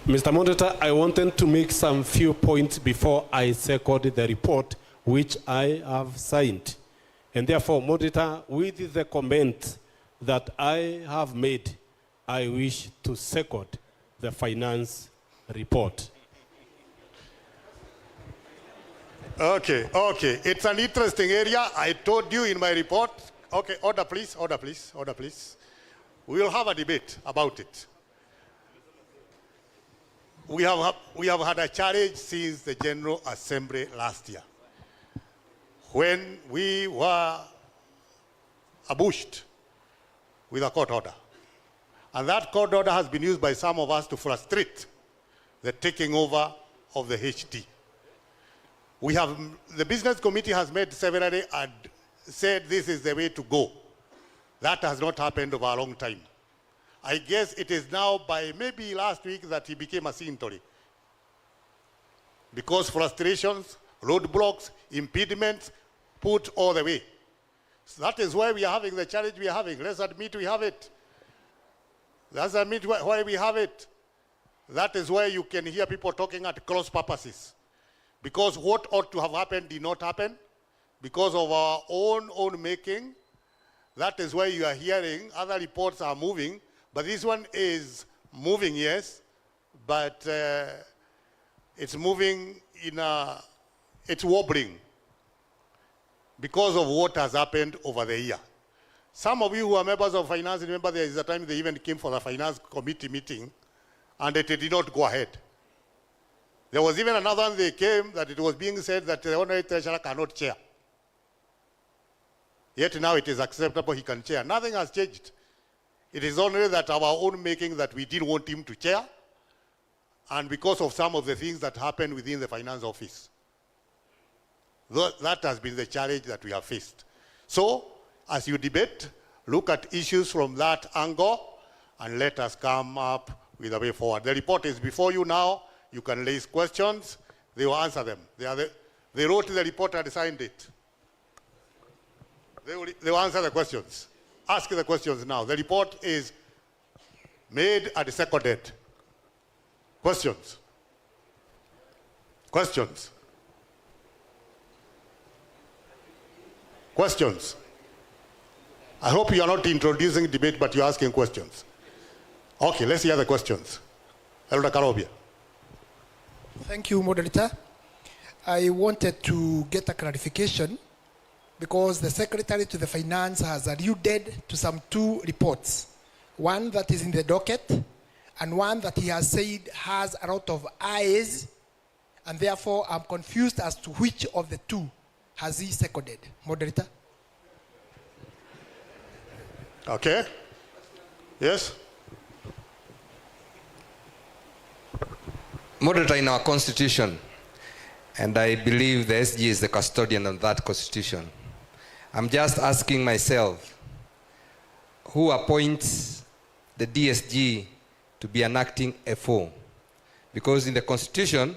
Speaker 13: Mr. Moderator, I wanted to make some few points before I second the report which I have signed. And therefore, Moderator, with the comment that I have made, I wish to second the finance report.
Speaker 4: Okay. It's an interesting area. I told you in my report. Okay, order please. We will have a debate about it. We have had a challenge since the General Assembly last year, when we were ambushed with a court order. And that court order has been used by some of us to frustrate the taking over of the HT. The business committee has met severally and said this is the way to go. That has not happened over a long time. I guess it is now by maybe last week that he became a signatory. Because frustrations, roadblocks, impediments put all the way. So that is why we are having the challenge we are having. Let's admit we have it. Let's admit why we have it. That is why you can hear people talking at cross purposes. Because what ought to have happened did not happen. Because of our own making. That is why you are hearing other reports are moving. But this one is moving, yes. But it's moving it's wobbling. Because of what has happened over the year. Some of you who are members of finance, remember there is a time they even came for the finance committee meeting and it did not go ahead. There was even another one they came that it was being said that the honorary treasurer cannot chair. Yet now it is acceptable he can chair. Nothing has changed. It is only that our own making that we didn't want him to chair, and because of some of the things that happened within the finance office. That has been the challenge that we have faced. So, as you debate, look at issues from that angle, and let us come up with a way forward. The report is before you now. You can raise questions. They will answer them. They wrote the report and signed it. They will answer the questions. Ask the questions now. The report is made and seconded. Questions? Questions? Questions? I hope you are not introducing debate, but you're asking questions. Okay, let's hear the questions. Elder Karobia.
Speaker 20: Thank you, Moderator. I wanted to get a clarification because the Secretary to the Finance has alluded to some two reports. One that is in the docket and one that he has said has a lot of eyes, and therefore I'm confused as to which of the two has he seconded. Moderator?
Speaker 4: Okay. Yes?
Speaker 1: Moderator, in our constitution, and I believe the SG is the custodian of that constitution, I'm just asking myself, who appoints the DSG to be an acting FO? Because in the constitution,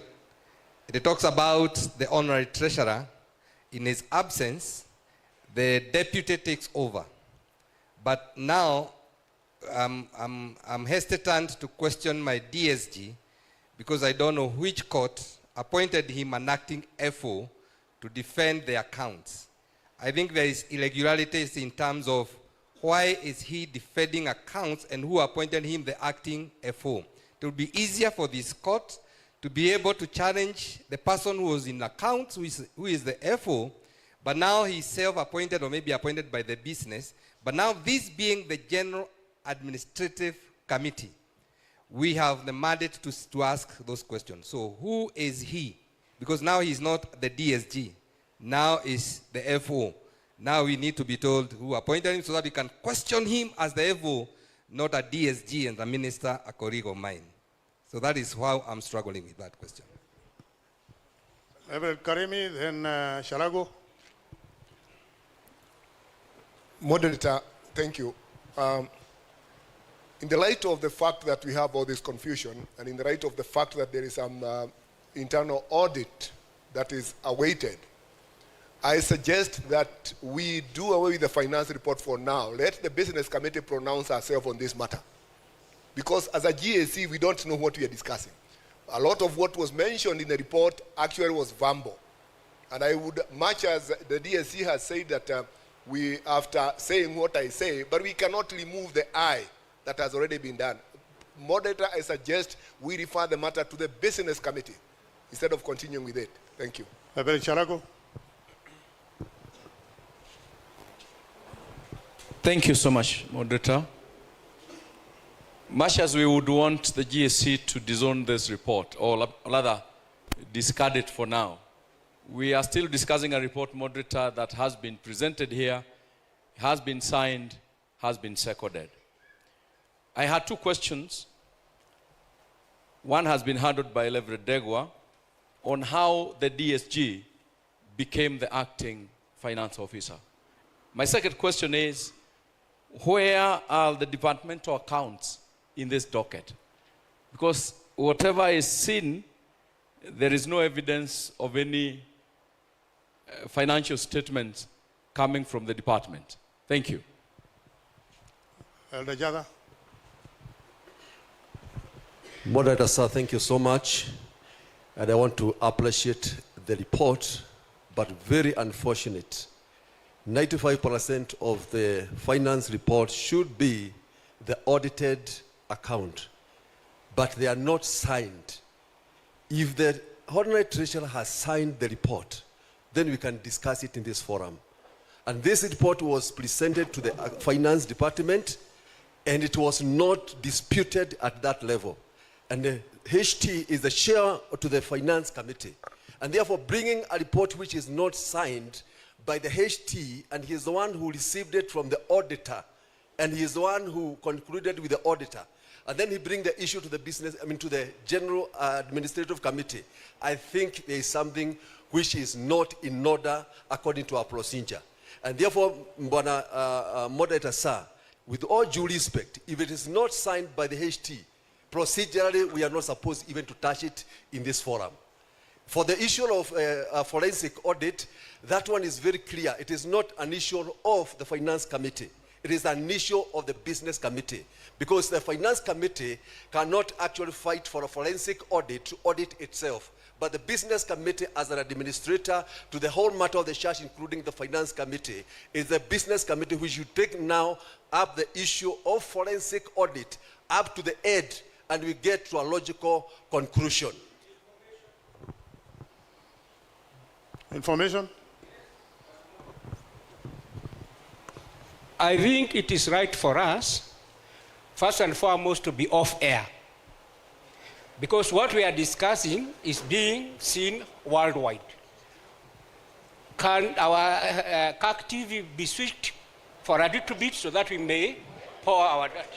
Speaker 1: it talks about the honorary treasurer. In his absence, the deputy takes over. But now, I'm hesitant to question my DSG because I don't know which court appointed him an acting FO to defend the accounts. I think there is irregularities in terms of why is he defending accounts and who appointed him the acting FO. It would be easier for this court to be able to challenge the person who was in accounts, who is the FO, but now he's self-appointed or maybe appointed by the business. But now this being the General Administrative Committee, we have the mandate to ask those questions. So who is he? Because now he's not the DSG. Now is the FO. Now we need to be told who appointed him so that we can question him as the FO, not a DSG and the minister a colleague of mine. So that is how I'm struggling with that question.
Speaker 4: Reverend Karimi, then Shalago.
Speaker 19: Moderator, thank you. In the light of the fact that we have all this confusion, and in the light of the fact that there is some internal audit that is awaited, I suggest that we do away with the finance report for now. Let the business committee pronounce ourselves on this matter. Because as a GAC, we don't know what we are discussing. A lot of what was mentioned in the report actually was verbal. And I would, much as the DSC has said that we, after saying what I say, but we cannot remove the I that has already been done. Moderator, I suggest we refer the matter to the business committee instead of continuing with it. Thank you.
Speaker 4: Reverend Shalago.
Speaker 21: Thank you so much, Moderator. Much as we would want the GSC to disown this report, or rather discard it for now, we are still discussing a report, Moderator, that has been presented here, has been signed, has been seconded. I had two questions. One has been handled by Reverend Degwa on how the DSG became the acting finance officer. My second question is, where are the departmental accounts in this docket? Because whatever is seen, there is no evidence of any financial statements coming from the department. Thank you.
Speaker 4: Elder Jaga.
Speaker 22: Moderator, sir, thank you so much. And I want to appreciate the report, but very unfortunate. 95% of the finance report should be the audited account, but they are not signed. If the ordinary treasurer has signed the report, then we can discuss it in this forum. And this report was presented to the finance department, and it was not disputed at that level. And the HT is the chair to the finance committee. And therefore, bringing a report which is not signed by the HT, and he is the one who received it from the auditor, and he is the one who concluded with the auditor, and then he bring the issue to the to the General Administrative Committee. I think there is something which is not in order according to our procedure. And therefore, Moderator, sir, with all due respect, if it is not signed by the HT, procedurally, we are not supposed even to touch it in this forum. For the issue of forensic audit, that one is very clear. It is not an issue of the finance committee. It is an issue of the business committee. Because the finance committee cannot actually fight for a forensic audit to audit itself. But the business committee, as an administrator to the whole matter of the church, including the finance committee, is the business committee which should take now up the issue of forensic audit up to the end, and we get to a logical conclusion.
Speaker 4: Information?
Speaker 6: I think it is right for us, first and foremost, to be off air. Because what we are discussing is being seen worldwide. Can our GAC TV be switched for a little bit so that we may pour our data?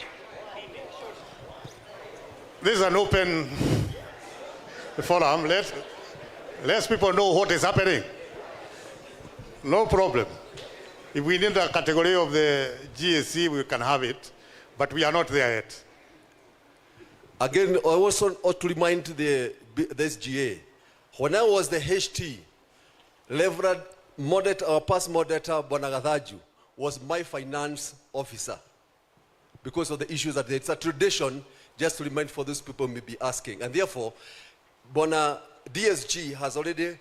Speaker 4: This is an open forum. Let people know what is happening. No problem. If we need a category of the GAC, we can have it, but we are not there yet.
Speaker 22: Again, I also ought to remind the SGA, when I was the HT, Reverend Moderator, our past moderator, Bonagadhaju, was my finance officer. Because of the issues that it's a tradition just to remind for those people may be asking. And therefore, Bona DSG has already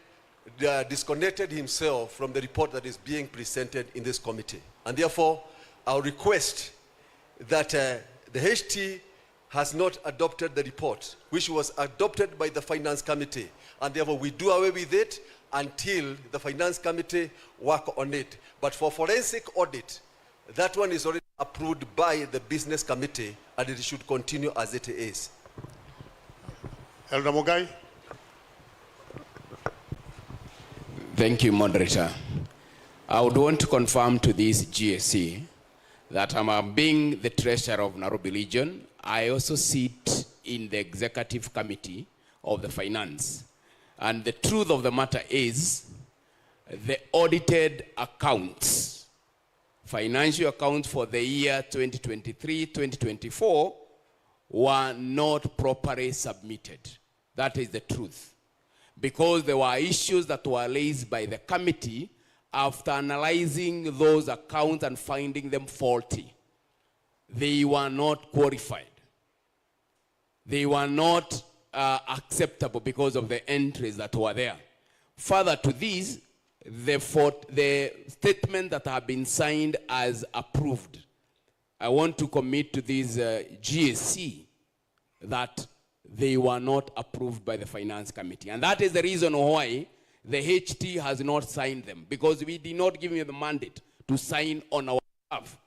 Speaker 22: disconnected himself from the report that is being presented in this committee. And therefore, I'll request that the HT has not adopted the report, which was adopted by the Finance Committee. And therefore, we do away with it until the Finance Committee work on it. But for forensic audit, that one is already approved by the Business Committee, and it should continue as it is.
Speaker 4: Elder Mugai.
Speaker 5: Thank you, Moderator. I would want to confirm to this GAC that I'm being the treasurer of Nairobi Region. I also sit in the executive committee of the finance. And the truth of the matter is the audited accounts, financial accounts for the year 2023-2024 were not properly submitted. That is the truth. Because there were issues that were raised by the committee after analyzing those accounts and finding them faulty. They were not qualified. They were not acceptable because of the entries that were there. Further to this, the statement that have been signed as approved, I want to commit to this GAC that they were not approved by the Finance Committee. And that is the reason why the HT has not signed them, because we did not give him the mandate to sign on our behalf,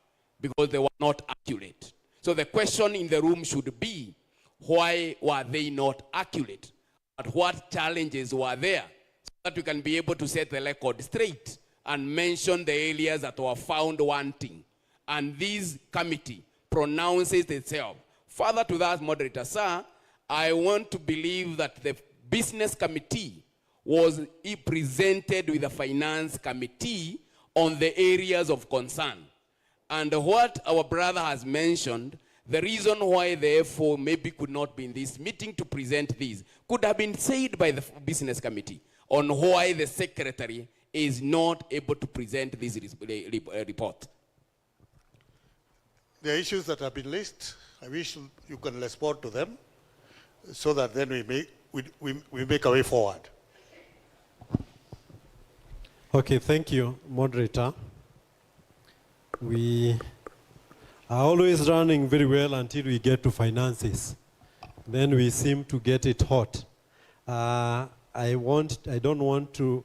Speaker 5: because they were not accurate. So the question in the room should be, why were they not accurate? But what challenges were there? So that we can be able to set the record straight and mention the areas that were found wanting. And this committee pronounces itself. Further to that, Moderator, sir, I want to believe that the Business Committee was presented with the Finance Committee on the areas of concern. And what our brother has mentioned, the reason why the FO maybe could not be in this meeting to present these could have been said by the Business Committee on why the Secretary is not able to present this report.
Speaker 4: The issues that have been listed, I wish you can respond to them so that then we make a way forward.
Speaker 16: Okay, thank you, Moderator. We are always running very well until we get to finances. Then we seem to get it hot. I don't want to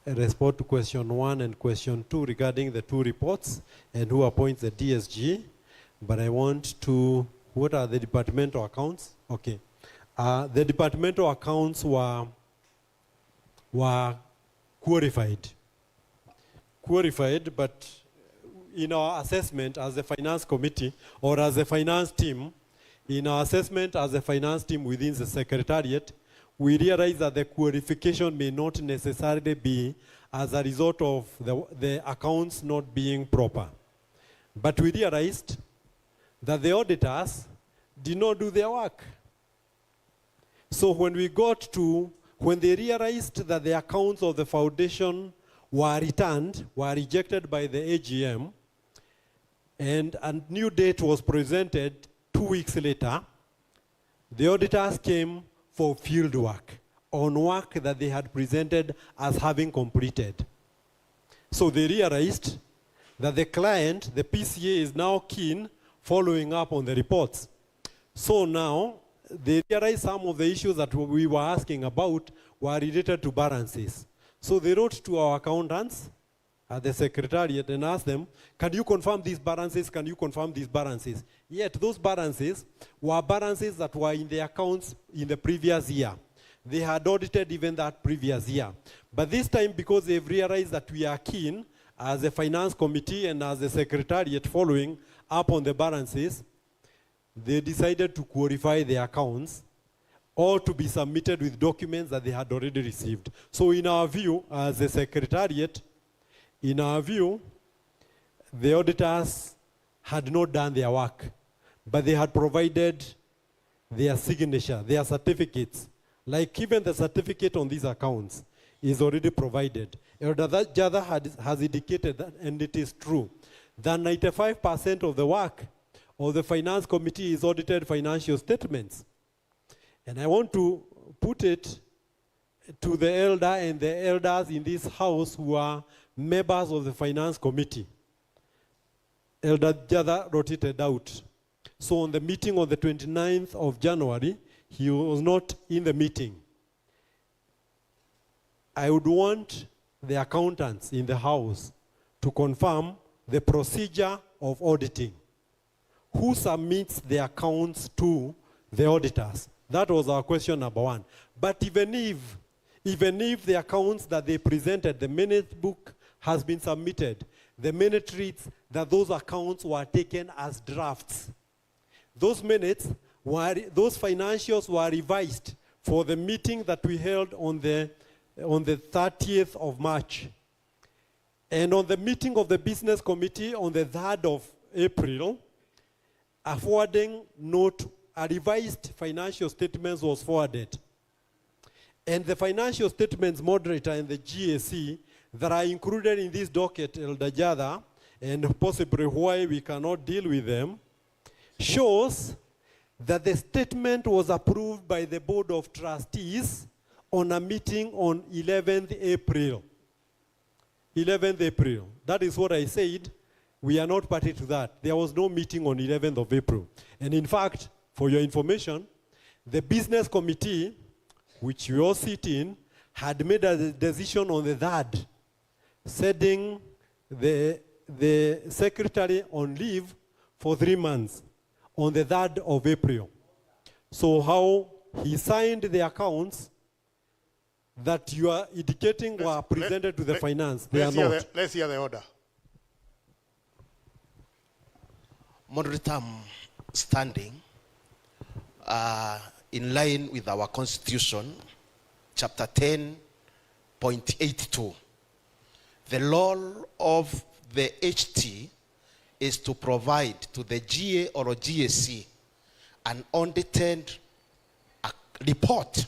Speaker 16: respond to question 1 and question 2 regarding the 2 reports and who appoints the DSG, but I want to, what are the departmental accounts? Okay. The departmental accounts were qualified, but in our assessment as a finance committee or as a finance team, in our assessment as a finance team within the secretariat, we realize that the qualification may not necessarily be as a result of the accounts not being proper. But we realized that the auditors did not do their work. So when they realized that the accounts of the foundation were rejected by the AGM, and a new date was presented 2 weeks later, the auditors came for field work on work that they had presented as having completed. So they realized that the client, the PCA, is now keen following up on the reports. So now they realized some of the issues that we were asking about were related to balances. So they wrote to our accountants at the secretariat and asked them, can you confirm these balances? Can you confirm these balances? Yet those balances were balances that were in the accounts in the previous year. They had audited even that previous year. But this time, because they've realized that we are keen as a finance committee and as a secretariat following up on the balances, they decided to qualify the accounts or to be submitted with documents that they had already received. So in our view, as a secretariat, in our view, the auditors had not done their work, but they had provided their signature, their certificates. Like even the certificate on these accounts is already provided. Jada has indicated that, and it is true, that 95% of the work of the Finance Committee is audited financial statements. And I want to put it to the elder and the elders in this house who are members of the Finance Committee. Elder Jada wrote it out. So on the meeting on the 29th of January, he was not in the meeting. I would want the accountants in the house to confirm the procedure of auditing. Who submits the accounts to the auditors? That was our question number one. But even if the accounts that they presented, the minute book has been submitted, the minute reads that those accounts were taken as drafts. Those minutes, those financials were revised for the meeting that we held on the 30th of March. And on the meeting of the business committee on the 3rd of April, a forwarding note, a revised financial statements was forwarded. And the financial statements moderator and the GAC that are included in this docket, Elder Jada, and possibly why we cannot deal with them, shows that the statement was approved by the Board of Trustees on a meeting on 11th April. 11th April. That is what I said. We are not party to that. There was no meeting on 11th of April. And in fact, for your information, the business committee, which you all sit in, had made a decision on the 3rd, setting the secretary on leave for 3 months on the 3rd of April. So how he signed the accounts that you are indicating were presented to the finance, they are not.
Speaker 4: Let's hear the order.
Speaker 9: Moderator, I'm standing in line with our constitution, chapter 10.82. The role of the HT is to provide to the GA or GAC an audited report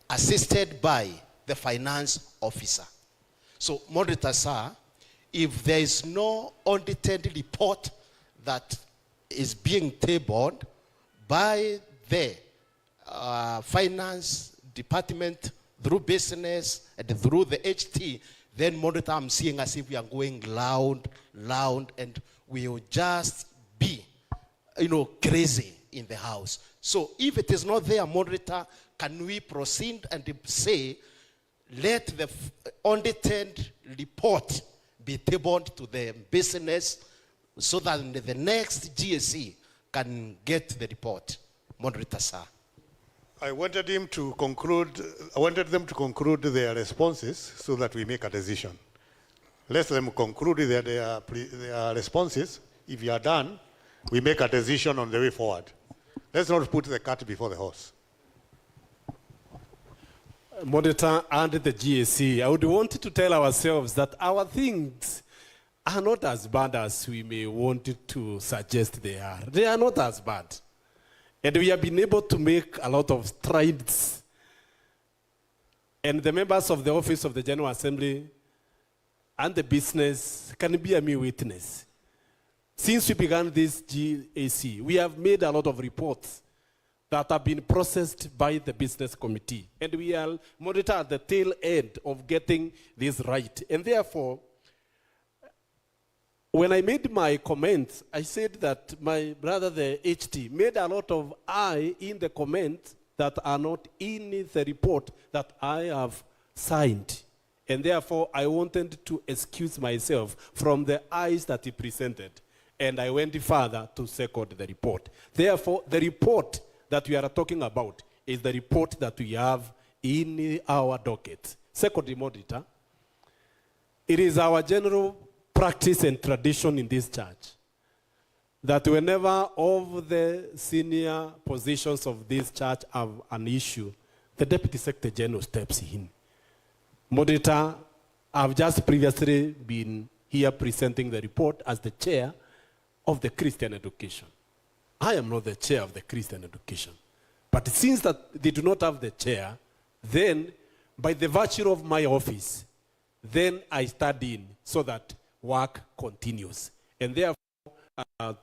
Speaker 9: assisted by the finance officer. So, Moderator, sir, if there is no audited report that is being tabled by the finance department through business and through the HT, then Moderator, I'm seeing as if we are going loud, and we will just be, crazy in the house. So if it is not there, Moderator, can we proceed and say, let the audited report be tabled to the business so that the next GSC can get the report? Moderator, sir.
Speaker 4: I wanted them to conclude their responses so that we make a decision. Let them conclude their responses. If you are done, we make a decision on the way forward. Let's not put the cart before the horse.
Speaker 13: Moderator and the GAC, I would want to tell ourselves that our things are not as bad as we may want to suggest they are. They are not as bad. And we have been able to make a lot of strides. And the members of the Office of the General Assembly and the business can be a mere witness. Since we began this GAC, we have made a lot of reports that have been processed by the business committee. And we are, Moderator, at the tail end of getting this right. And therefore, when I made my comments, I said that my brother, the HT, made a lot of I in the comments that are not in the report that I have signed. And therefore, I wanted to excuse myself from the I's that he presented. And I went further to second the report. Therefore, the report that we are talking about is the report that we have in our docket. Secondly, Moderator, it is our general practice and tradition in this church that whenever all the senior positions of this church have an issue, the Deputy Secretary General steps in. Moderator, I've just previously been here presenting the report as the chair of the Christian education. I am not the chair of the Christian education. But since that they do not have the chair, then by the virtue of my office, then I stand in so that work continues. And therefore,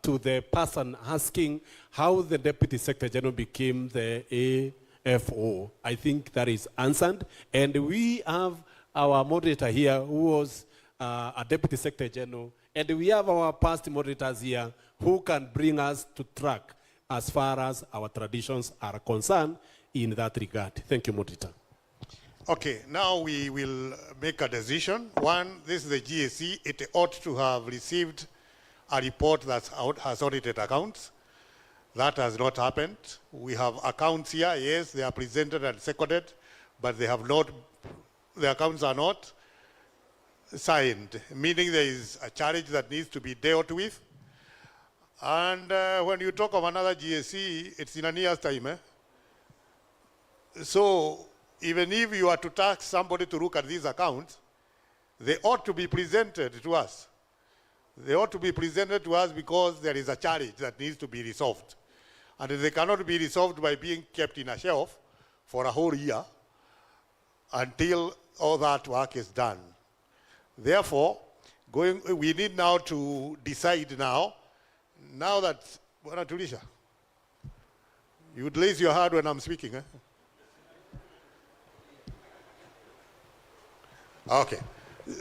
Speaker 13: to the person asking how the Deputy Secretary General became the AFO. I think that is answered. And we have our moderator here who was a Deputy Secretary General. And we have our past moderators here who can bring us to track as far as our traditions are concerned in that regard. Thank you, moderator.
Speaker 4: Okay, now we will make a decision. One, this is the GAC. It ought to have received a report that has audited accounts. That has not happened. We have accounts here. Yes, they are presented and seconded, but they have not, the accounts are not signed, meaning there is a charge that needs to be dealt with. And when you talk of another GAC, it's in a year's time. So even if you are to task somebody to look at these accounts, they ought to be presented to us. They ought to be presented to us because there is a challenge that needs to be resolved. And they cannot be resolved by being kept in a shelf for a whole year until all that work is done. Therefore, we need now to decide now that, Bwana Tulisha, you would raise your hand when I'm speaking. Okay.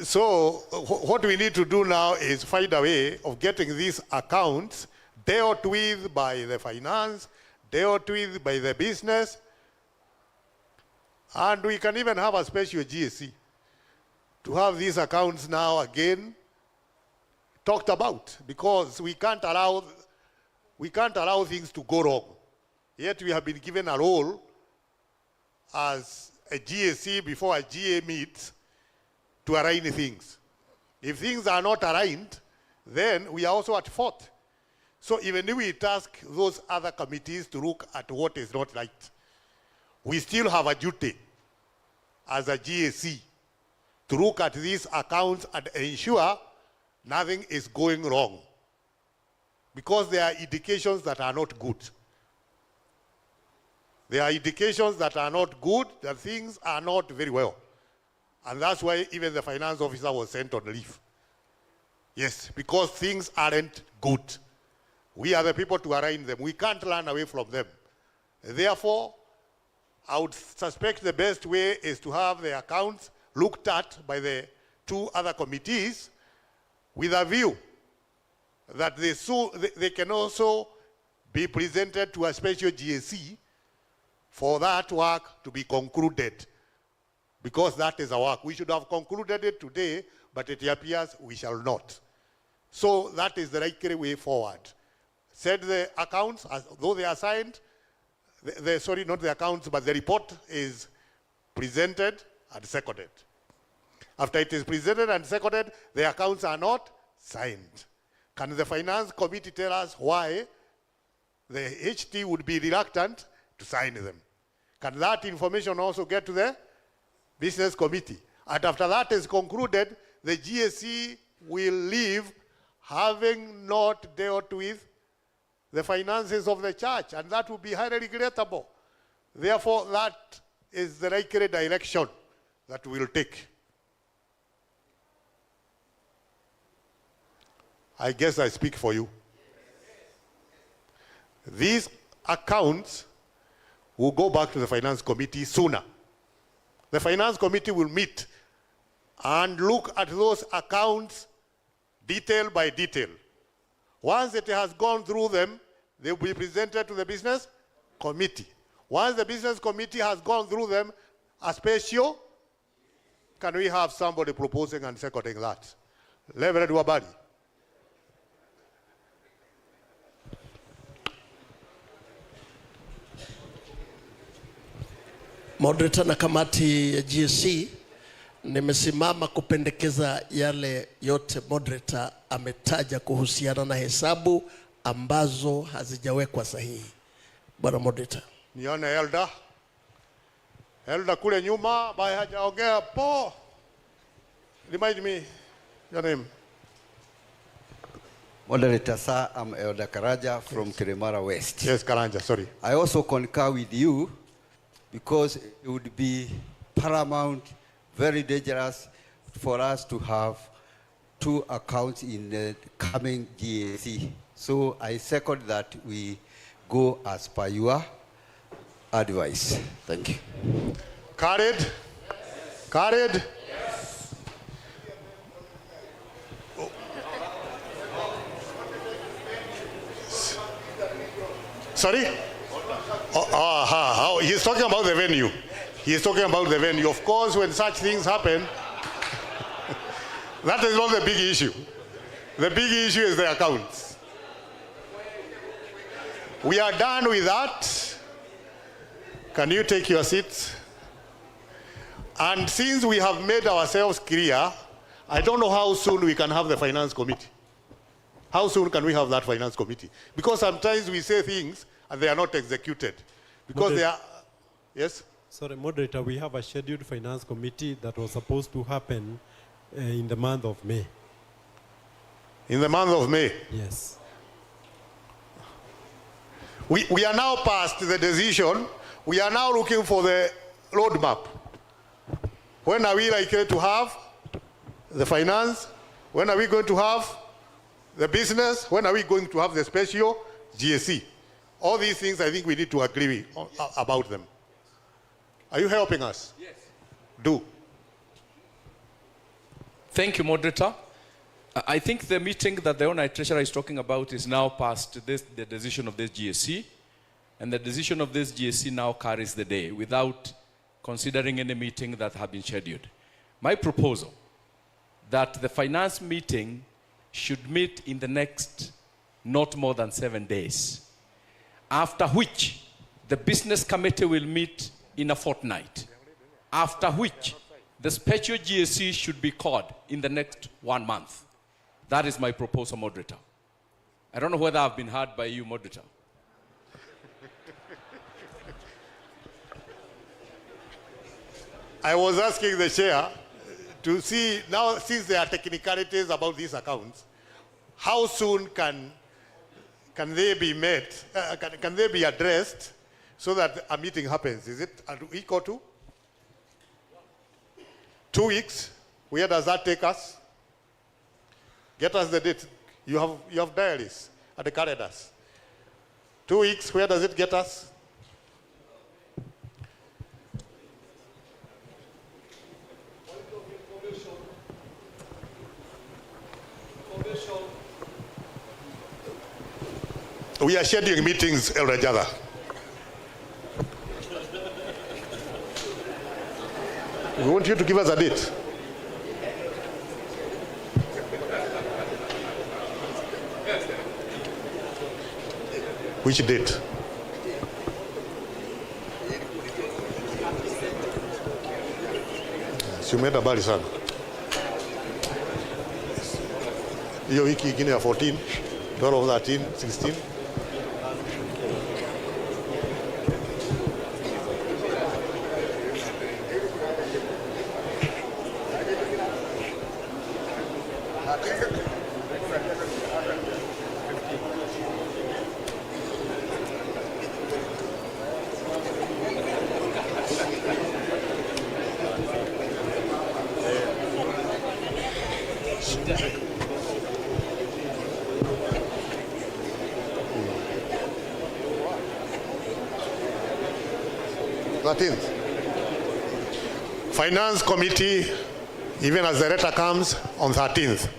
Speaker 4: So what we need to do now is find a way of getting these accounts dealt with by the finance, dealt with by the business, and we can even have a special GAC to have these accounts now again talked about, because we can't allow things to go wrong. Yet we have been given a role as a GAC before a GA meets to align things. If things are not aligned, then we are also at fault. So even if we task those other committees to look at what is not right, we still have a duty as a GAC to look at these accounts and ensure nothing is going wrong, because there are indications that are not good. There are indications that are not good, that things are not very well. And that's why even the finance officer was sent on leave. Yes, because things aren't good. We are the people to align them. We can't run away from them. Therefore, I would suspect the best way is to have the accounts looked at by the two other committees with a view that they can also be presented to a special GAC for that work to be concluded. Because that is our work. We should have concluded it today, but it appears we shall not. So that is the right way forward. Said the accounts, as though they are signed, sorry, not the accounts, but the report is presented and seconded. After it is presented and seconded, the accounts are not signed. Can the finance committee tell us why the HT would be reluctant to sign them? Can that information also get to the business committee? And after that is concluded, the GAC will leave having not dealt with the finances of the church, and that would be highly regrettable. Therefore, that is the right direction that we will take. I guess I speak for you. These accounts will go back to the finance committee sooner. The finance committee will meet and look at those accounts detail by detail. Once it has gone through them, they will be presented to the business committee. Once the business committee has gone through them, a special, can we have somebody proposing and seconding that? Reverend Wabari.
Speaker 9: Moderator na kamati ya GAC, nimesimama kupendekeza yale yote moderator ametaja kuhusiana na hesabu ambazo hazijawekwa sahihi. Bwana moderator.
Speaker 4: Nione Elda. Elda kule nyuma, baya hajaongea po. Remind me your name.
Speaker 7: Moderator, sir, I'm Elda Karaja from Kirimara West.
Speaker 4: Yes, Karanja, sorry.
Speaker 7: I also concur with you, because it would be paramount, very dangerous for us to have 2 accounts in the coming GAC. So I second that we go as per your advice. Thank you.
Speaker 4: Carried? Yes. Carried? Yes. Oh. Sorry? He's talking about the venue. He's talking about the venue. Of course, when such things happen, that is not the big issue. The big issue is the accounts. We are done with that. Can you take your seats? And since we have made ourselves clear, I don't know how soon we can have the finance committee. How soon can we have that finance committee? Because sometimes we say things and they are not executed. Because they are, yes?
Speaker 16: Sorry, moderator, we have a scheduled finance committee that was supposed to happen in the month of May.
Speaker 4: In the month of May?
Speaker 16: Yes.
Speaker 4: We are now past the decision. We are now looking for the roadmap. When are we likely to have the finance? When are we going to have the business? When are we going to have the special GAC? All these things, I think we need to agree about them. Are you helping us?
Speaker 21: Yes.
Speaker 4: Do.
Speaker 21: Thank you, moderator. I think the meeting that the Honorary Treasurer is talking about is now past the decision of this GAC, and the decision of this GAC now carries the day without considering any meeting that had been scheduled. My proposal that the finance meeting should meet in the next not more than 7 days, after which the business committee will meet in a fortnight, after which the special GAC should be called in the next 1 month. That is my proposal, moderator. I don't know whether I've been heard by you, moderator.
Speaker 4: I was asking the chair to see, now since there are technicalities about these accounts, how soon can they be met, can they be addressed so that a meeting happens? Is it a week or two? 2 weeks? Where does that take us? Get us the date. You have diaries at the calendars. 2 weeks, where does it get us? We are scheduling meetings, Elder Jada. We want you to give us a date. Which date? Si umeenda mbali sana. Hiyo wiki ingine ya 14, 12, 13, 16. Finance committee, even as the letter comes, on 13th.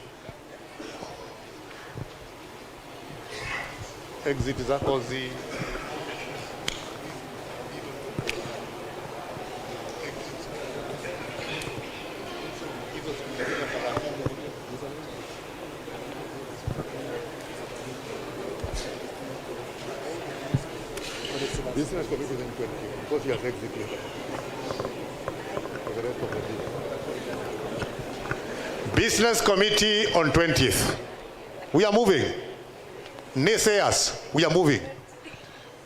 Speaker 4: Exit zako zi business committee then 20 because he has exited. Business committee on 20th. We are moving. Naysayers, we are moving.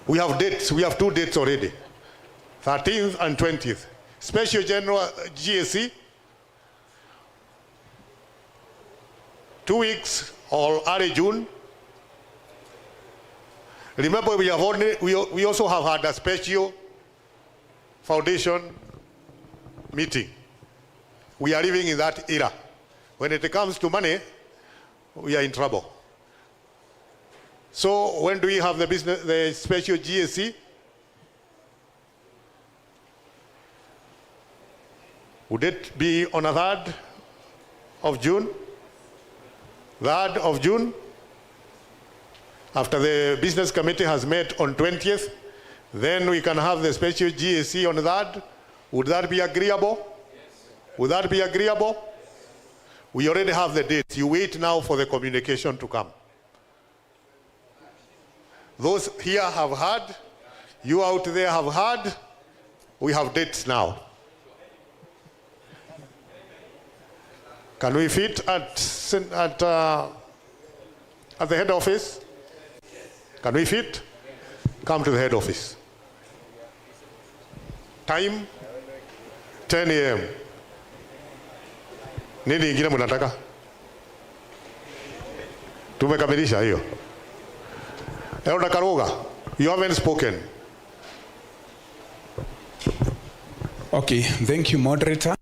Speaker 4: We have dates. We have 2 dates already. 13th and 20th. Special General GAC. 2 weeks or early June. Remember, we also have had a special foundation meeting. We are living in that era When it comes to money, we are in trouble. So when do we have the special GAC? Would it be on a 3rd of June? 3rd of June? After the business committee has met on 20th, then we can have the special GAC on 3rd. Would that be agreeable? Yes. Would that be agreeable? Yes. We already have the dates. You wait now for the communication to come. Those here have heard, you out there have heard, we have dates now. Can we fit at the head office? Can we fit? Come to the head office. Time 10 a.m. Nini ingine mnataka? Tumekamilisha hiyo. Elder Karuga, you haven't spoken.
Speaker 10: Okay, thank you, moderator.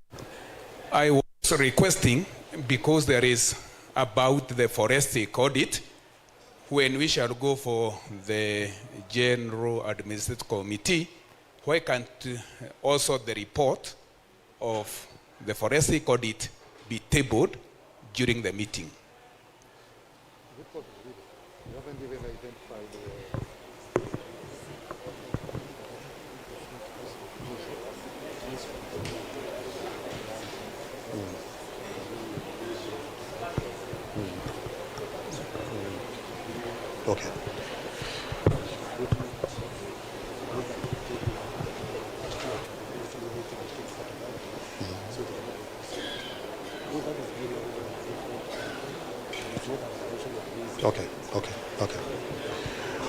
Speaker 10: I was requesting, because there is about the forensic audit, when we shall go for the General Administrative Committee, why can't also the report of the forensic audit be tabled during the meeting?
Speaker 4: Okay.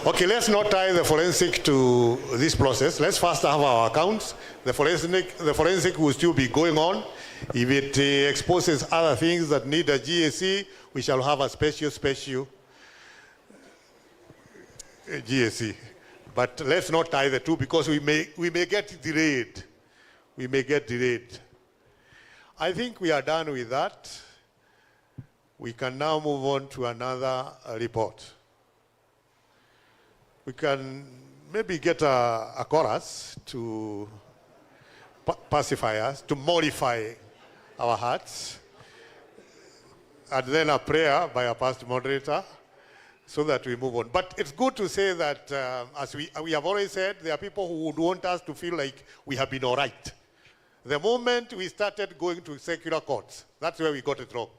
Speaker 4: Okay, let's not tie the forensic to this process. Let's first have our accounts. The forensic will still be going on. If it exposes other things that need a GAC, we shall have a special GAC. But let's not tie the two, because we may get delayed. We may get delayed. I think we are done with that. We can now move on to another report. We can maybe get a chorus to pacify us, to mollify our hearts, and then a prayer by our past moderator, so that we move on. But it's good to say that, as we have already said, there are people who would want us to feel like we have been all right. The moment we started going to secular courts, that's where we got it wrong.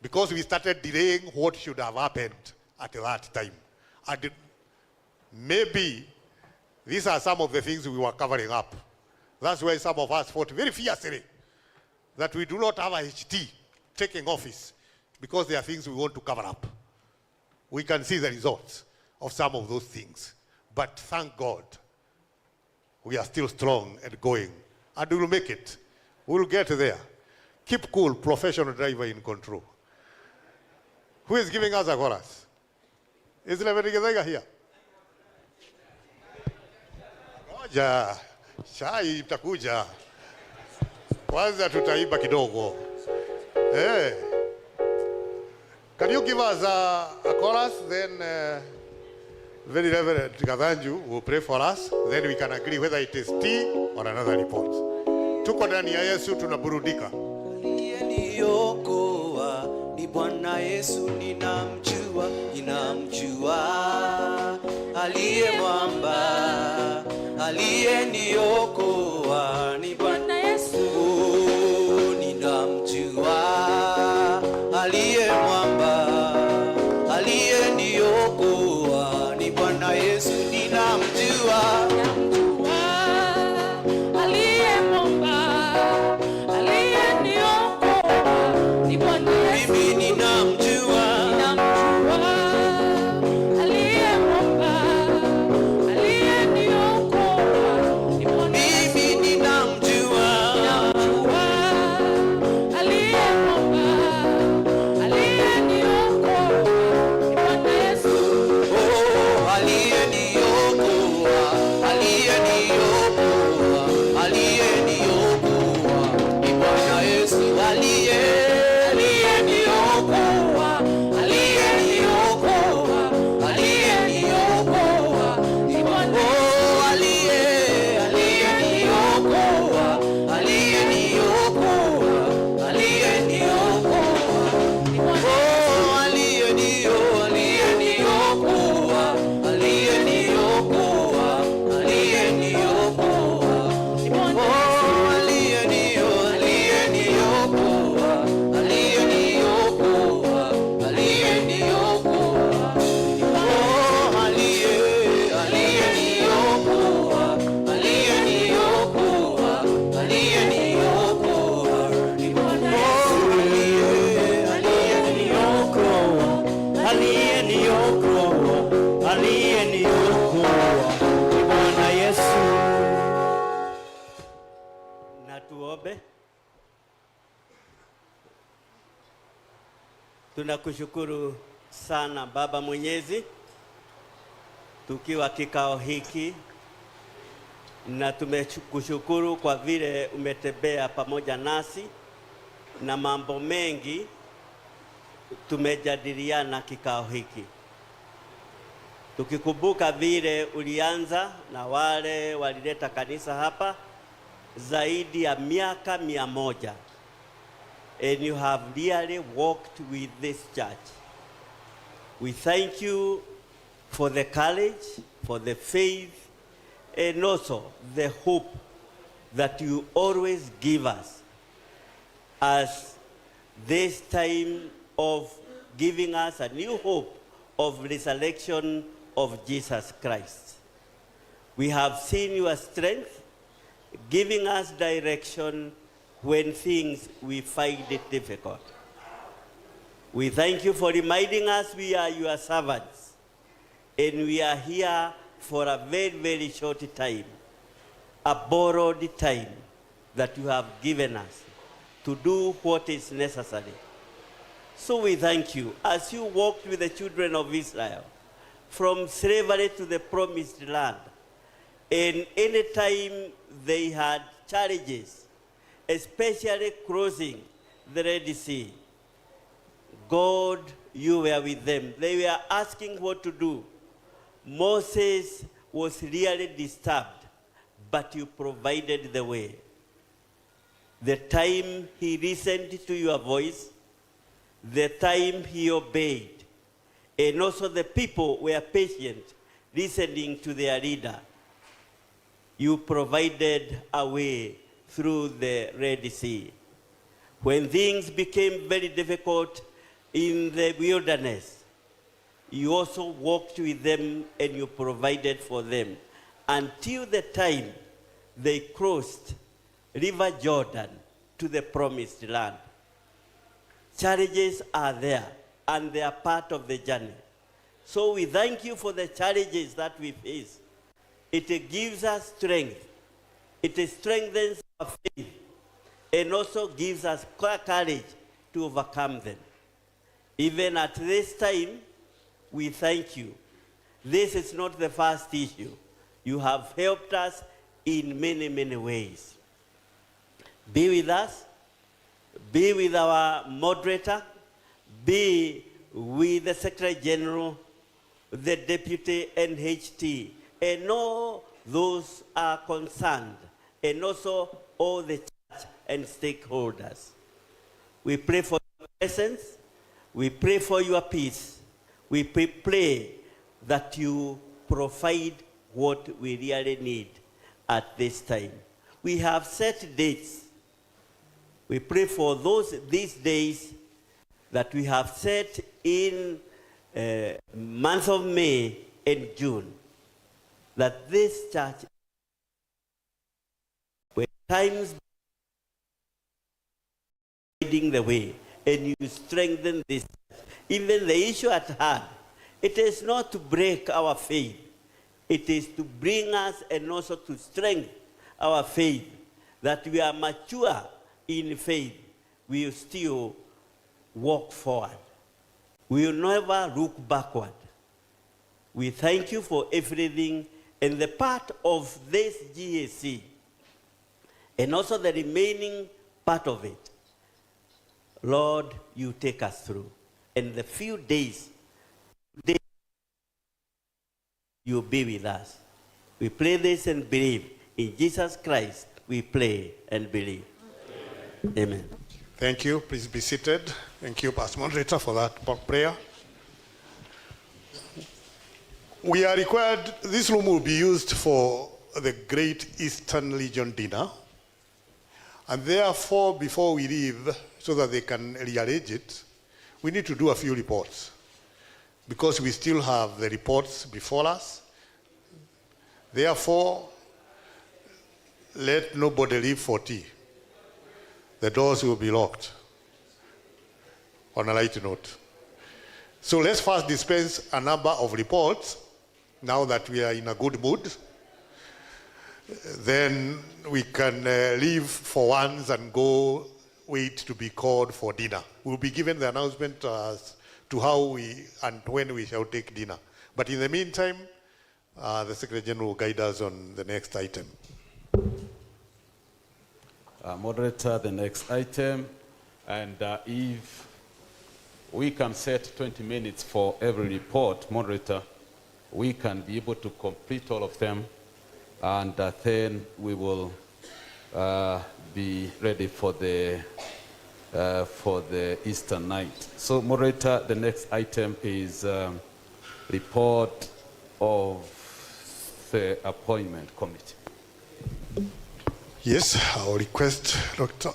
Speaker 4: Because we started delaying what should have happened at that time. And maybe these are some of the things we were covering up. That's why some of us fought very fiercely that we do not have a HT taking office, because there are things we want to cover up. We can see the results of some of those things. But thank God, we are still strong and going. And we will make it. We will get there. Keep cool, professional driver in control. Who is giving us a chorus? Is Levenigazega here? Ngoja, chai itakuja. Kwanza tutaiba kidogo. Hey. Can you give us a chorus? Then Very Reverend Gadanju will pray for us. Then we can agree whether it is tea or another report. Tuko ndani ya Yesu tunaburudika.
Speaker 11: Aliyeniokoa ni Bwana Yesu, ninamjua, aliye mwamba, aliyeniokoa ni Bwana Yesu, ninamjua, aliye mwamba, aliyeniokoa ni Bwana Yesu, ninamjua.
Speaker 8: Tunakushukuru sana Baba Mwenyezi, tukiwa kikao hiki, na tumekushukuru kwa vile umetembea pamoja nasi na mambo mengi tumejadiliana kikao hiki. Tukikumbuka vile ulianza na wale walileta kanisa hapa zaidi ya miaka 100, and you have really walked with this church. We thank you for the courage, for the faith, and also the hope that you always give us as this time of giving us a new hope of resurrection of Jesus Christ. We have seen your strength, giving us direction when things we find it difficult. We thank you for reminding us we are your servants, and we are here for a very, very short time, a borrowed time that you have given us to do what is necessary. So we thank you as you walked with the children of Israel from slavery to the promised land. And any time they had challenges, especially crossing the Red Sea, God, you were with them. They were asking what to do. Moses was really disturbed, but you provided the way. The time he listened to your voice, the time he obeyed, and also the people were patient, listening to their leader. You provided a way through the Red Sea. When things became very difficult in the wilderness, you also walked with them and you provided for them until the time they crossed River Jordan to the promised land. Challenges are there and they are part of the journey. So we thank you for the challenges that we face. It gives us strength. It strengthens our faith and also gives us courage to overcome them. Even at this time, we thank you. This is not the first issue. You have helped us in many, many ways. Be with us. Be with our moderator. Be with the Secretary General, the Deputy NHT, and all those are concerned, and also all the church and stakeholders. We pray for your presence. We pray for your peace. We pray that you provide what we really need at this time. We have set dates. We pray for these days that we have set in month of May and June, that this church, when times leading the way, and you strengthen this church. Even the issue at hand, it is not to break our faith. It is to bring us and also to strengthen our faith, that we are mature in faith. We will still walk forward. We will never look backward. We thank you for everything and the part of this GAC and also the remaining part of it. Lord, you take us through. And the few days, you'll be with us. We pray this and believe. In Jesus Christ, we pray and believe. Amen.
Speaker 4: Thank you. Please be seated. Thank you, Pastor Moderator, for that prayer. We are required, this room will be used for the Great Eastern Legion dinner. And therefore, before we leave, so that they can rearrange it, we need to do a few reports. Because we still have the reports before us. Therefore, let nobody leave for tea. The doors will be locked. On a light note. So let's first dispense a number of reports, now that we are in a good mood. Then we can leave for once and go wait to be called for dinner. We'll be given the announcement as to how we and when we shall take dinner. But in the meantime, the Secretary General will guide us on the next item.
Speaker 3: Moderator, the next item, and if we can set 20 minutes for every report, Moderator, we can be able to complete all of them, and then we will be ready for the Easter night. So, Moderator, the next item is report of the appointment committee.
Speaker 4: Yes, I'll request Dr.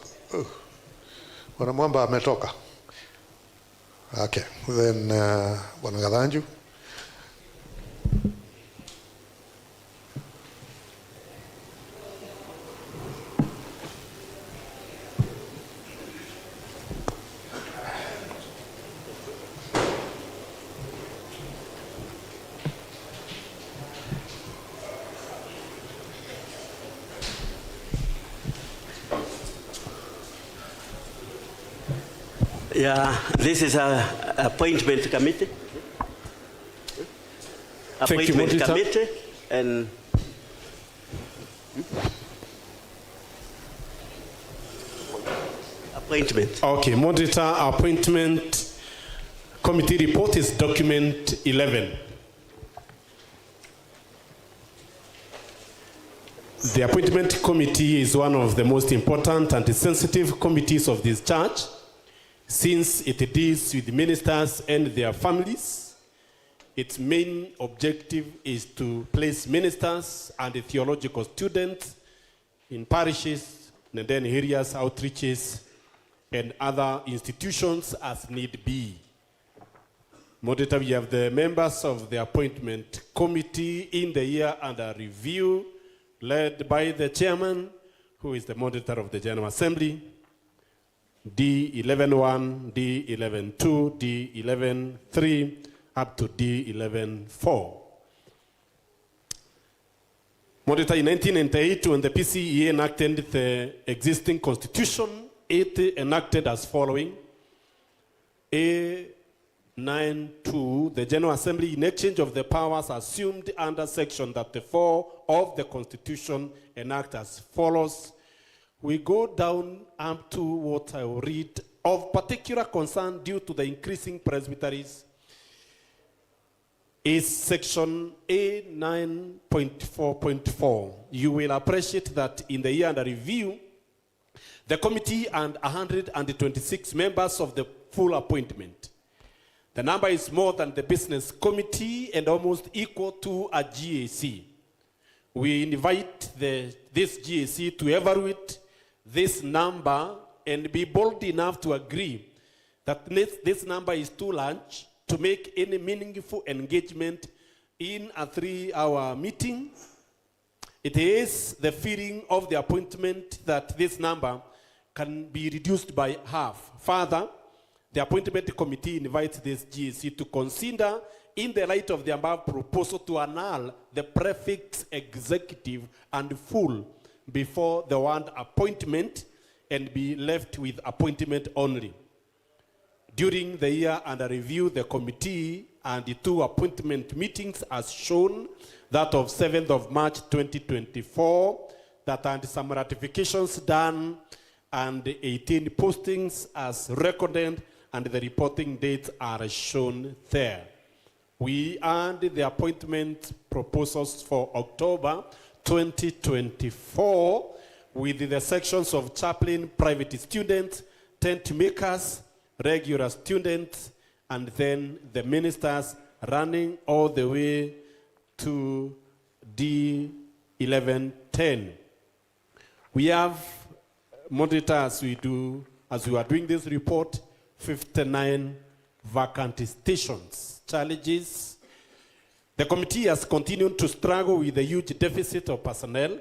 Speaker 4: Bwana Mwamba ametoka. Okay, then Bwana Gadanju.
Speaker 8: Yeah, this is a appointment committee.
Speaker 13: Thank you,
Speaker 8: Appointment
Speaker 13: Moderator.
Speaker 8: committee and appointment.
Speaker 13: Okay, Moderator, appointment committee report is document 11. The appointment committee is one of the most important and sensitive committees of this church, since it deals with ministers and their families. Its main objective is to place ministers and theological students in parishes and then areas, outreaches, and other institutions as need be. Moderator, we have the members of the appointment committee in the year under review, led by the chairman, who is the moderator of the General Assembly, D11-1, D11-2, D11-3, up to D11-4. Moderator, in 1998, when the PCEA enacted the existing constitution, it enacted as following. A9-2, the General Assembly, in exchange of the powers assumed under Section 34 of the Constitution, enact as follows. We go down up to what I will read. Of particular concern due to the increasing presbyteries is Section A9.4.4. You will appreciate that in the year under review, the committee and 126 members of the full appointment. The number is more than the business committee and almost equal to a GAC. We invite this GAC to evaluate this number and be bold enough to agree that this number is too large to make any meaningful engagement in a 3-hour meeting. It is the feeling of the appointment that this number can be reduced by half. Further, the appointment committee invites this GAC to consider, in the light of the above proposal, to annul the prefix executive and full before the word appointment and be left with appointment only. During the year under review, the committee and the 2 appointment meetings as shown, that of 7th of March 2024, that and some ratifications done, and 18 postings as recorded, and the reporting dates are shown there. We earned the appointment proposals for October 2024 with the sections of chaplain, private students, tent makers, regular students, and then the ministers, running all the way to D11-10. We have, Moderator, as we are doing this report, 59 vacant stations. Challenges. The committee has continued to struggle with the huge deficit of personnel.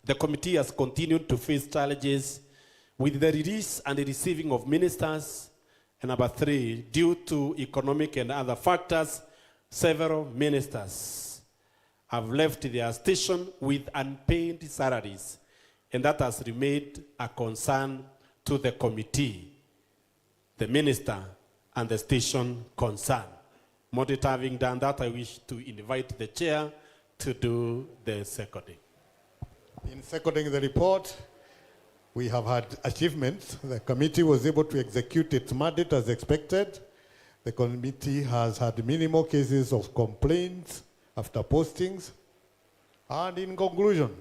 Speaker 13: The committee has continued to face challenges with the release and the receiving of ministers. And number 3, due to economic and other factors, several ministers have left their station with unpaid salaries, and that has remained a concern to the committee, the minister, and the station concerned. Moderator, having done that, I wish to invite the chair to do the seconding.
Speaker 4: In seconding the report, we have had achievements. The committee was able to execute its mandate as expected. The committee has had minimal cases of complaints after postings. And in conclusion,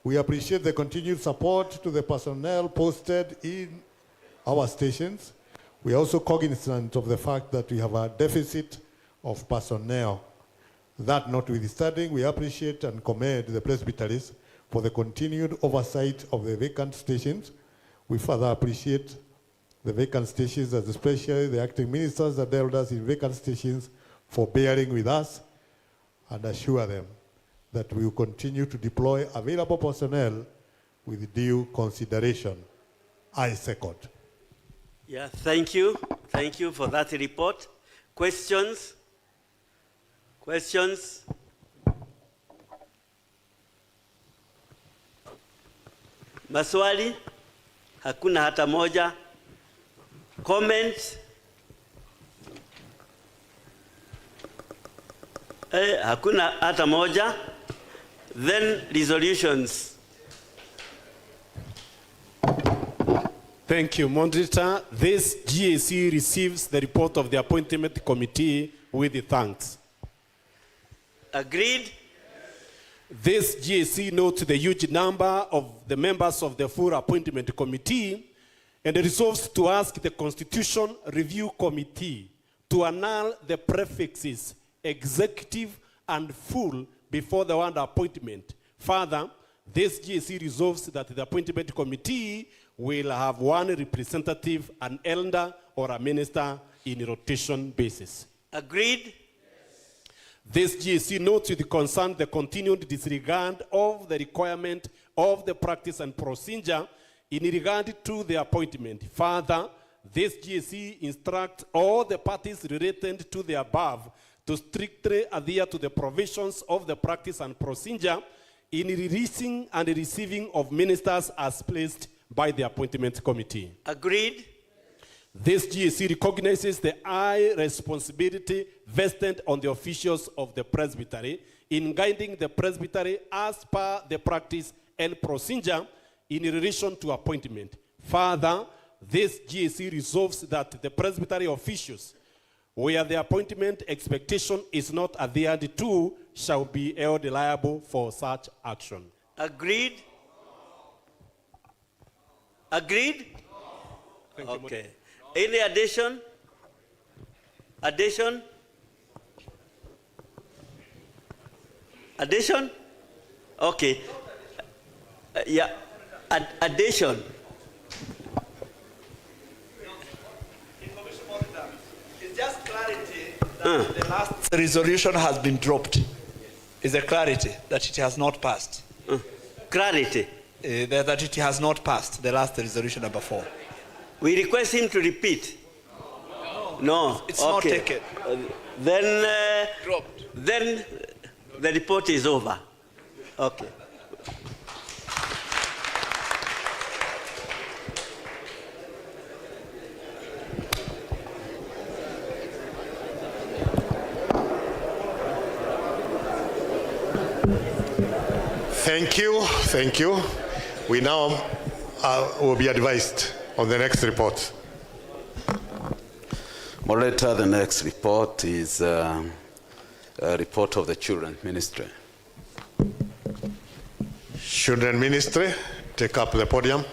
Speaker 4: we appreciate the continued support to the personnel posted in our stations. We are also cognizant of the fact that we have a deficit of personnel. That notwithstanding, we appreciate and commend the presbyteries for the continued oversight of the vacant stations. We further appreciate the vacant stations, as especially the acting ministers and elders in vacant stations, for bearing with us, and assure them that we will continue to deploy available personnel with due consideration. I second.
Speaker 8: Yeah, thank you. Thank you for that report. Questions? Questions? Maswali? Hakuna hata moja. Comment? Hakuna hata moja. Then resolutions.
Speaker 13: Thank you, Moderator. This GAC receives the report of the appointment committee with thanks.
Speaker 8: Agreed?
Speaker 13: This GAC notes the huge number of the members of the full appointment committee and resolves to ask the Constitution Review Committee to annul the prefixes executive and full before the word appointment. Further, this GAC resolves that the appointment committee will have one representative, an elder or a minister in rotation basis.
Speaker 8: Agreed?
Speaker 13: This GAC notes with concern the continued disregard of the requirement of the practice and procedure in regard to the appointment. Further, this GAC instructs all the parties related to the above to strictly adhere to the provisions of the practice and procedure in releasing and receiving of ministers as placed by the appointment committee.
Speaker 8: Agreed?
Speaker 13: This GAC recognizes the high responsibility vested on the officials of the presbytery in guiding the presbytery as per the practice and procedure in relation to appointment. Further, this GAC resolves that the presbytery officials, where the appointment expectation is not adhered to, shall be held liable for such action.
Speaker 8: Agreed? Agreed? Okay. Any addition? Addition? Addition? Okay. Yeah. Addition.
Speaker 17: It's just clarity that the last resolution has been dropped. Is a clarity that it has not passed.
Speaker 8: Clarity?
Speaker 17: That it has not passed, the last resolution number 4.
Speaker 8: We request him to repeat. No.
Speaker 17: It's not taken.
Speaker 8: Then the report is over. Okay.
Speaker 4: Thank you. Thank you. We now will be advised on the next report.
Speaker 3: Moderator, the next report is a report of the Children Ministry.
Speaker 4: Children Ministry, take up the podium.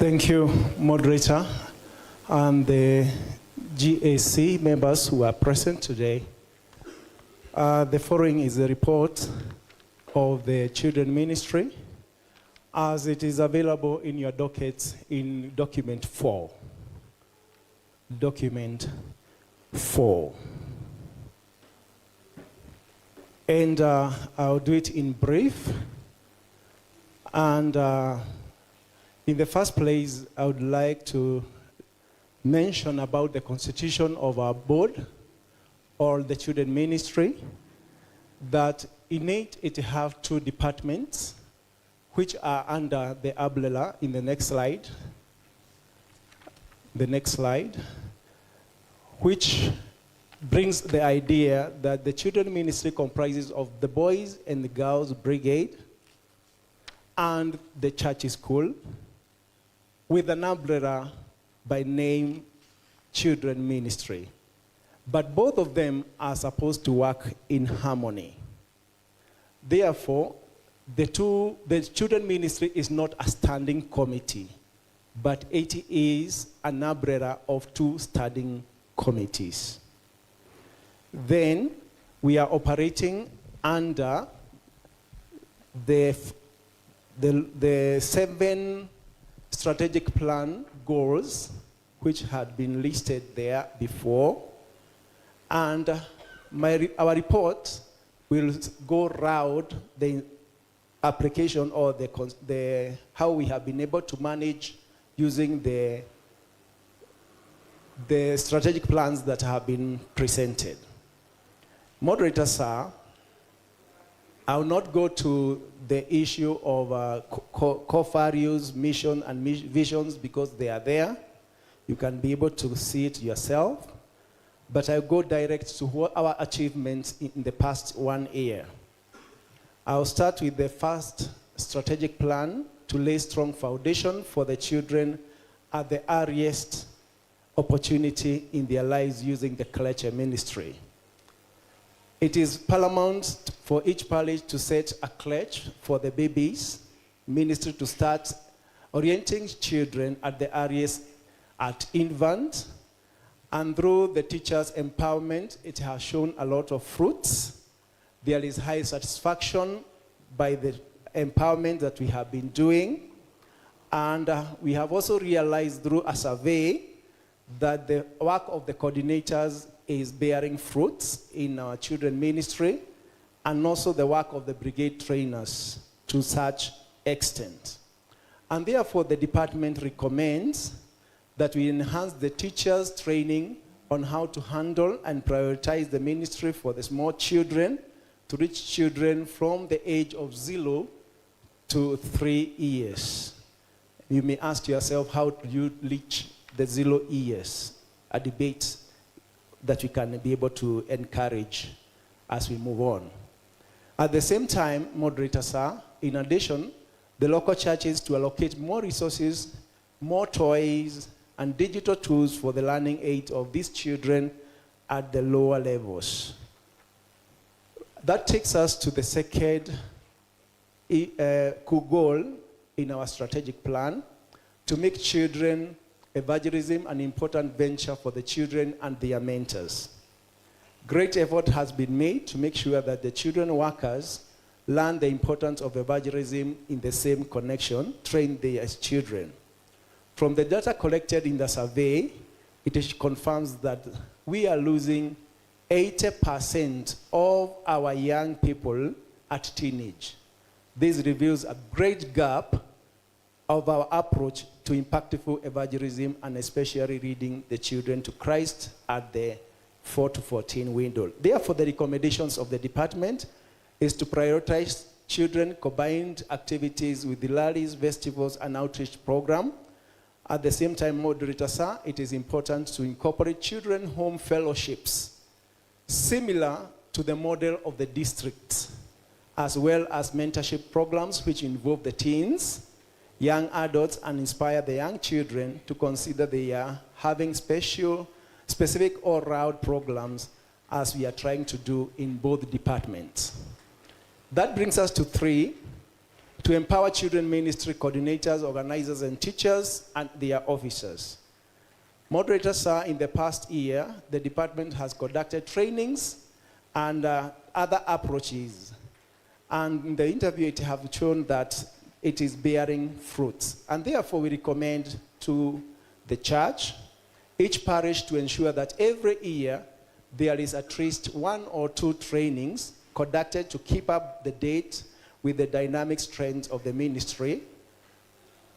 Speaker 12: Thank you, moderator, and the GAC members who are present today. The following is a report of the Children Ministry as it is available in your dockets in document 4. Document 4. And I'll do it in brief. And in the first place, I would like to mention about the constitution of our board or the Children Ministry, that in it have 2 departments which are under the umbrella in the next slide. The next slide, which brings the idea that the Children Ministry comprises of the Boys and the Girls Brigade and the church school, with an umbrella by name Children Ministry. But both of them are supposed to work in harmony. Therefore, the Children Ministry is not a standing committee, but it is an umbrella of 2 standing committees. Then we are operating under the 7 strategic plan goals which had been listed there before. And our report will go around the application or the how we have been able to manage using the strategic plans that have been presented. Moderator, sir, I will not go to the issue of core values, mission, and visions because they are there. You can be able to see it yourself. But I'll go direct to what our achievements in the past 1 year. I'll start with the first strategic plan to lay strong foundation for the children at the earliest opportunity in their lives using the culture ministry. It is paramount for each parish to set a crèche for the babies ministry to start orienting children at the earliest at infant, and through the teachers' empowerment, it has shown a lot of fruits. There is high satisfaction by the empowerment that we have been doing, and we have also realized through a survey that the work of the coordinators is bearing fruits in our children ministry, and also the work of the brigade trainers to such extent. And therefore, the department recommends that we enhance the teachers' training on how to handle and prioritize the ministry for the small children to reach children from the age of 0 to 3 years. You may ask yourself, how do you reach the 0 years? A debate that we can be able to encourage as we move on. At the same time, moderator, sir, in addition, the local churches to allocate more resources, more toys, and digital tools for the learning aid of these children at the lower levels. That takes us to the second goal in our strategic plan, to make children evangelism an important venture for the children and their mentors. Great effort has been made to make sure that the children workers learn the importance of evangelism in the same connection, train their children. From the data collected in the survey, it confirms that we are losing 80% of our young people at teenage. This reveals a great gap of our approach to impactful evangelism, and especially leading the children to Christ at the 4 to 14 window. Therefore, the recommendations of the department is to prioritize children combined activities with the rallies, festivals, and outreach program. At the same time, moderator, sir, it is important to incorporate children home fellowships, similar to the model of the district, as well as mentorship programs which involve the teens, young adults, and inspire the young children to consider they are having specific all-round programs as we are trying to do in both departments. That brings us to 3, to empower children ministry coordinators, organizers, and teachers and their officers. Moderator, sir, in the past year, the department has conducted trainings and other approaches. And in the interview, it has shown that it is bearing fruits. And therefore, we recommend to the church, each parish, to ensure that every year there is at least 1 or 2 trainings conducted to keep up the date with the dynamic strength of the ministry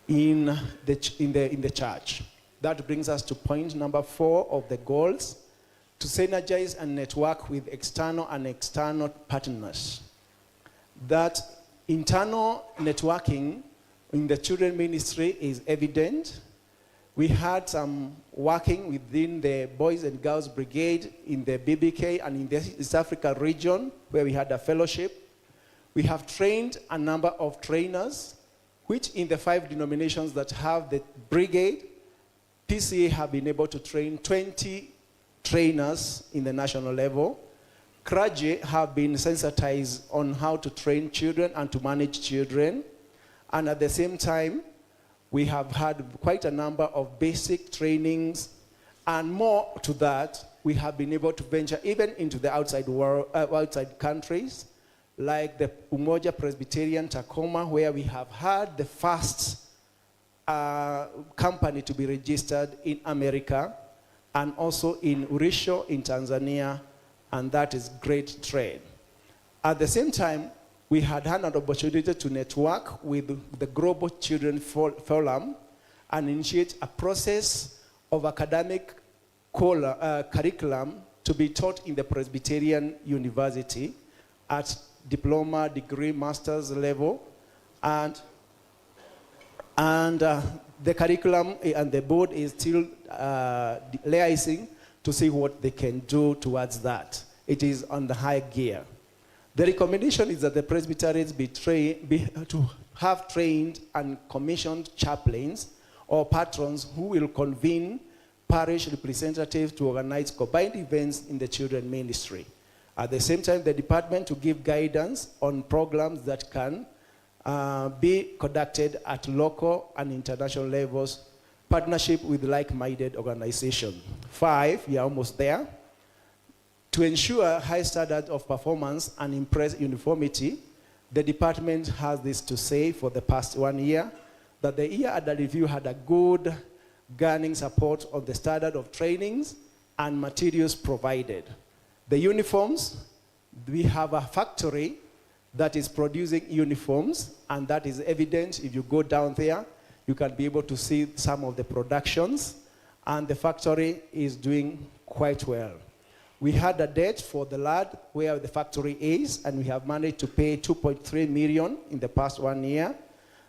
Speaker 12: in the church. That brings us to point number 4 of the goals, to synergize and network with external and external partners. That internal networking in the children ministry is evident. We had some working within the Boys and Girls Brigade in the BBK and in the East Africa region, where we had a fellowship. We have trained a number of trainers, which in the 5 denominations that have the brigade, PCA have been able to train 20 trainers in the national level. CRAGE have been sensitized on how to train children and to manage children. And at the same time, we have had quite a number of basic trainings, and more to that, we have been able to venture even into the outside world, outside countries, like the Umoja Presbyterian Tacoma, where we have had the first company to be registered in America, and also in Urisho in Tanzania, and that is great trade. At the same time, we had an opportunity to network with the Global Children Forum and initiate a process of academic curriculum to be taught in the Presbyterian University at diploma, degree, master's level. And the curriculum and the board is still liaising to see what they can do towards that. It is on the high gear. The recommendation is that the presbyteries to have trained and commissioned chaplains or patrons who will convene parish representatives to organize combined events in the children ministry. At the same time, the department to give guidance on programs that can be conducted at local and international levels, partnership with like-minded organizations. 5, we are almost there. To ensure high standards of performance and impress uniformity, the department has this to say for the past 1 year, that the year under review had a good gaining support on the standard of trainings and materials provided. The uniforms, we have a factory that is producing uniforms, and that is evident. If you go down there, you can be able to see some of the productions, and the factory is doing quite well. We had a debt for the land where the factory is, and we have managed to pay 2.3 million in the past 1 year.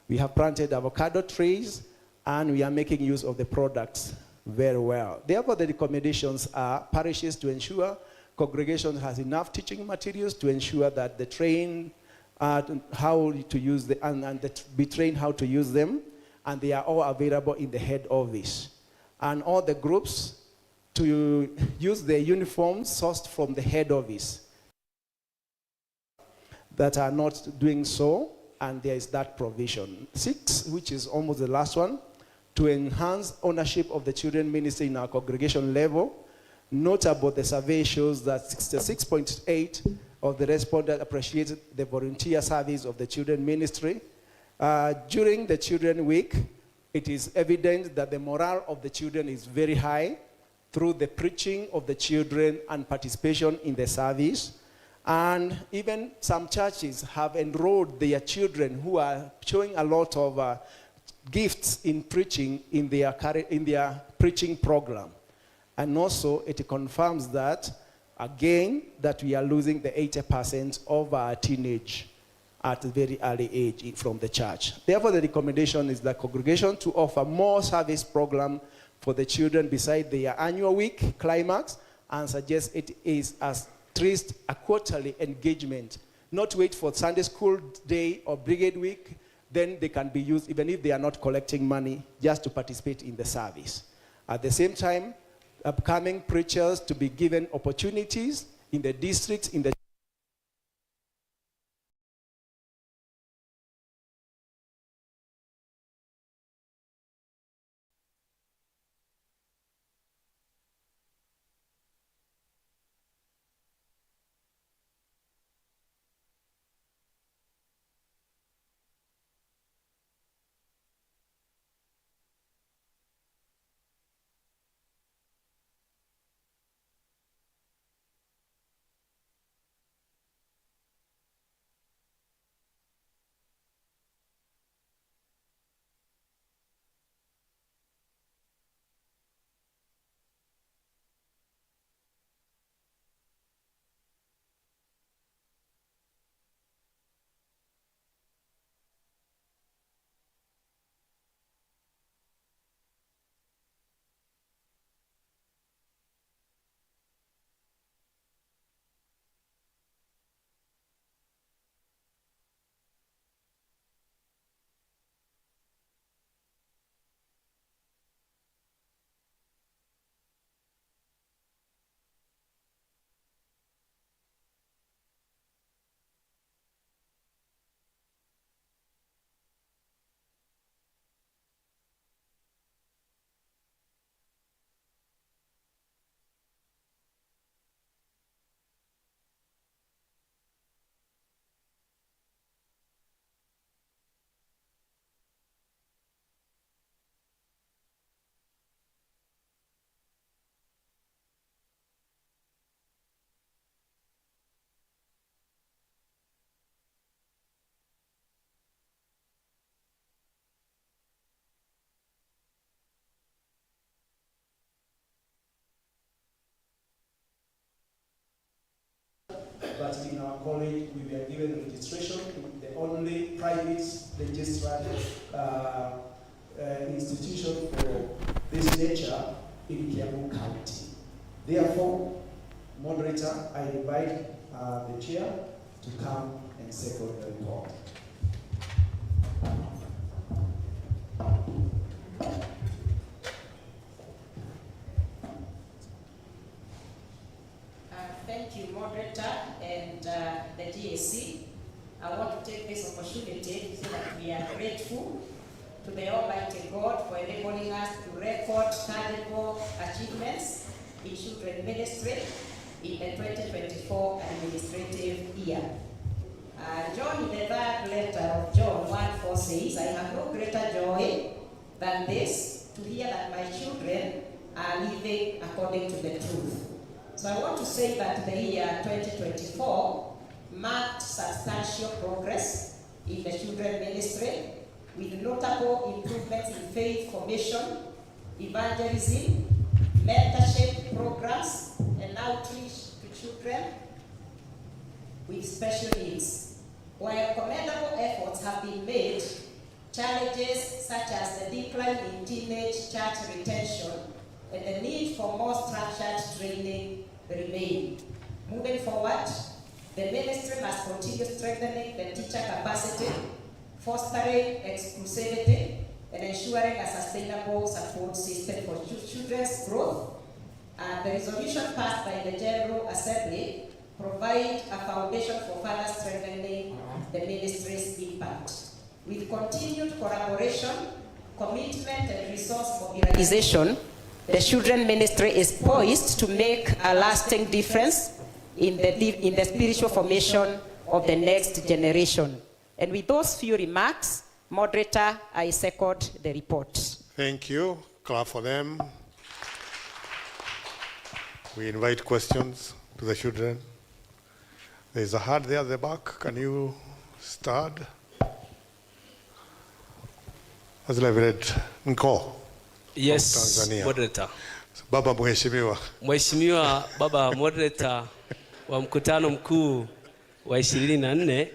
Speaker 12: We have planted avocado trees, and we are making use of the products very well. Therefore, the recommendations are parishes to ensure congregation has enough teaching materials to ensure that they train how to use be trained how to use them, and they are all available in the head office. And all the groups to use the uniforms sourced from the head office that are not doing so, and there is that provision. 6, which is almost the last one, to enhance ownership of the children ministry in our congregation level. Notable, the survey shows that 66.8% of the respondents appreciated the volunteer service of the children ministry. During the Children Week, it is evident that the morale of the children is very high through the preaching of the children and participation in the service. And even some churches have enrolled their children who are showing a lot of gifts in preaching in their preaching program. And also, it confirms that, again, that we are losing the 80% of our teenage at a very early age from the church. Therefore, the recommendation is that congregation to offer more service program for the children beside their annual week climax, and suggest it is at least a quarterly engagement. Not wait for Sunday school day or brigade week, then they can be used even if they are not collecting money, just to participate in the service. At the same time, upcoming preachers to be given opportunities in the districts, in the our college, we were given registration, the only private registered institution for this nature in Kiambu County. Therefore, moderator, I invite the chair to come and second the report.
Speaker 14: Thank you, moderator and the GAC. I want to take this opportunity to say that we are grateful to the Almighty God for enabling us to record tangible achievements in children ministry in the 2024 administrative year. John in the third letter of John 1:4 says, I have no greater joy than this, to hear that my children are living according to the truth. So I want to say that the year 2024 marked substantial progress in the children ministry, with notable improvements in faith formation, evangelism, mentorship programs, and outreach to children with special needs. While commendable efforts have been made, challenges such as the decline in teenage church retention and the need for more structured training remain. Moving forward, the ministry must continue strengthening the teacher capacity, fostering exclusivity, and ensuring a sustainable support system for children's growth. The resolution passed by the General Assembly provide a foundation for further strengthening the ministry's impact. With continued collaboration, commitment, and resource mobilization, the children ministry is poised to make a lasting difference in the spiritual formation of the next generation. And with those few remarks, moderator, I second the report.
Speaker 4: Thank you. Clap for them. We invite questions to the children. There's a hand there at the back. Can you start? As Reverend Nko.
Speaker 15: Yes,
Speaker 4: Tanzania.
Speaker 15: moderator.
Speaker 4: Baba Mheshimiwa.
Speaker 15: Mheshimiwa Baba moderator wa mkutano mkuu wa 24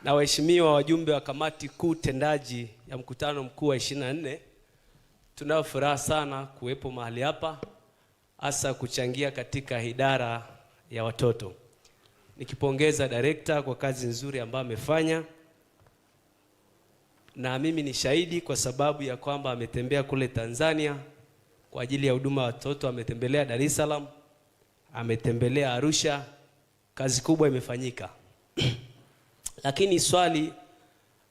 Speaker 15: na waheshimiwa wajumbe wa kamati kuu tendaji ya mkutano mkuu wa 24, tunao furaha sana kuwepo mahali hapa, hasa kuchangia katika idara ya watoto. Nikipongeza director kwa kazi nzuri ambayo amefanya, na mimi ni shahidi kwa sababu ya kwamba ametembea kule Tanzania kwa ajili ya huduma ya watoto, ametembelea Dar es Salaam, ametembelea Arusha, kazi kubwa imefanyika. Lakini swali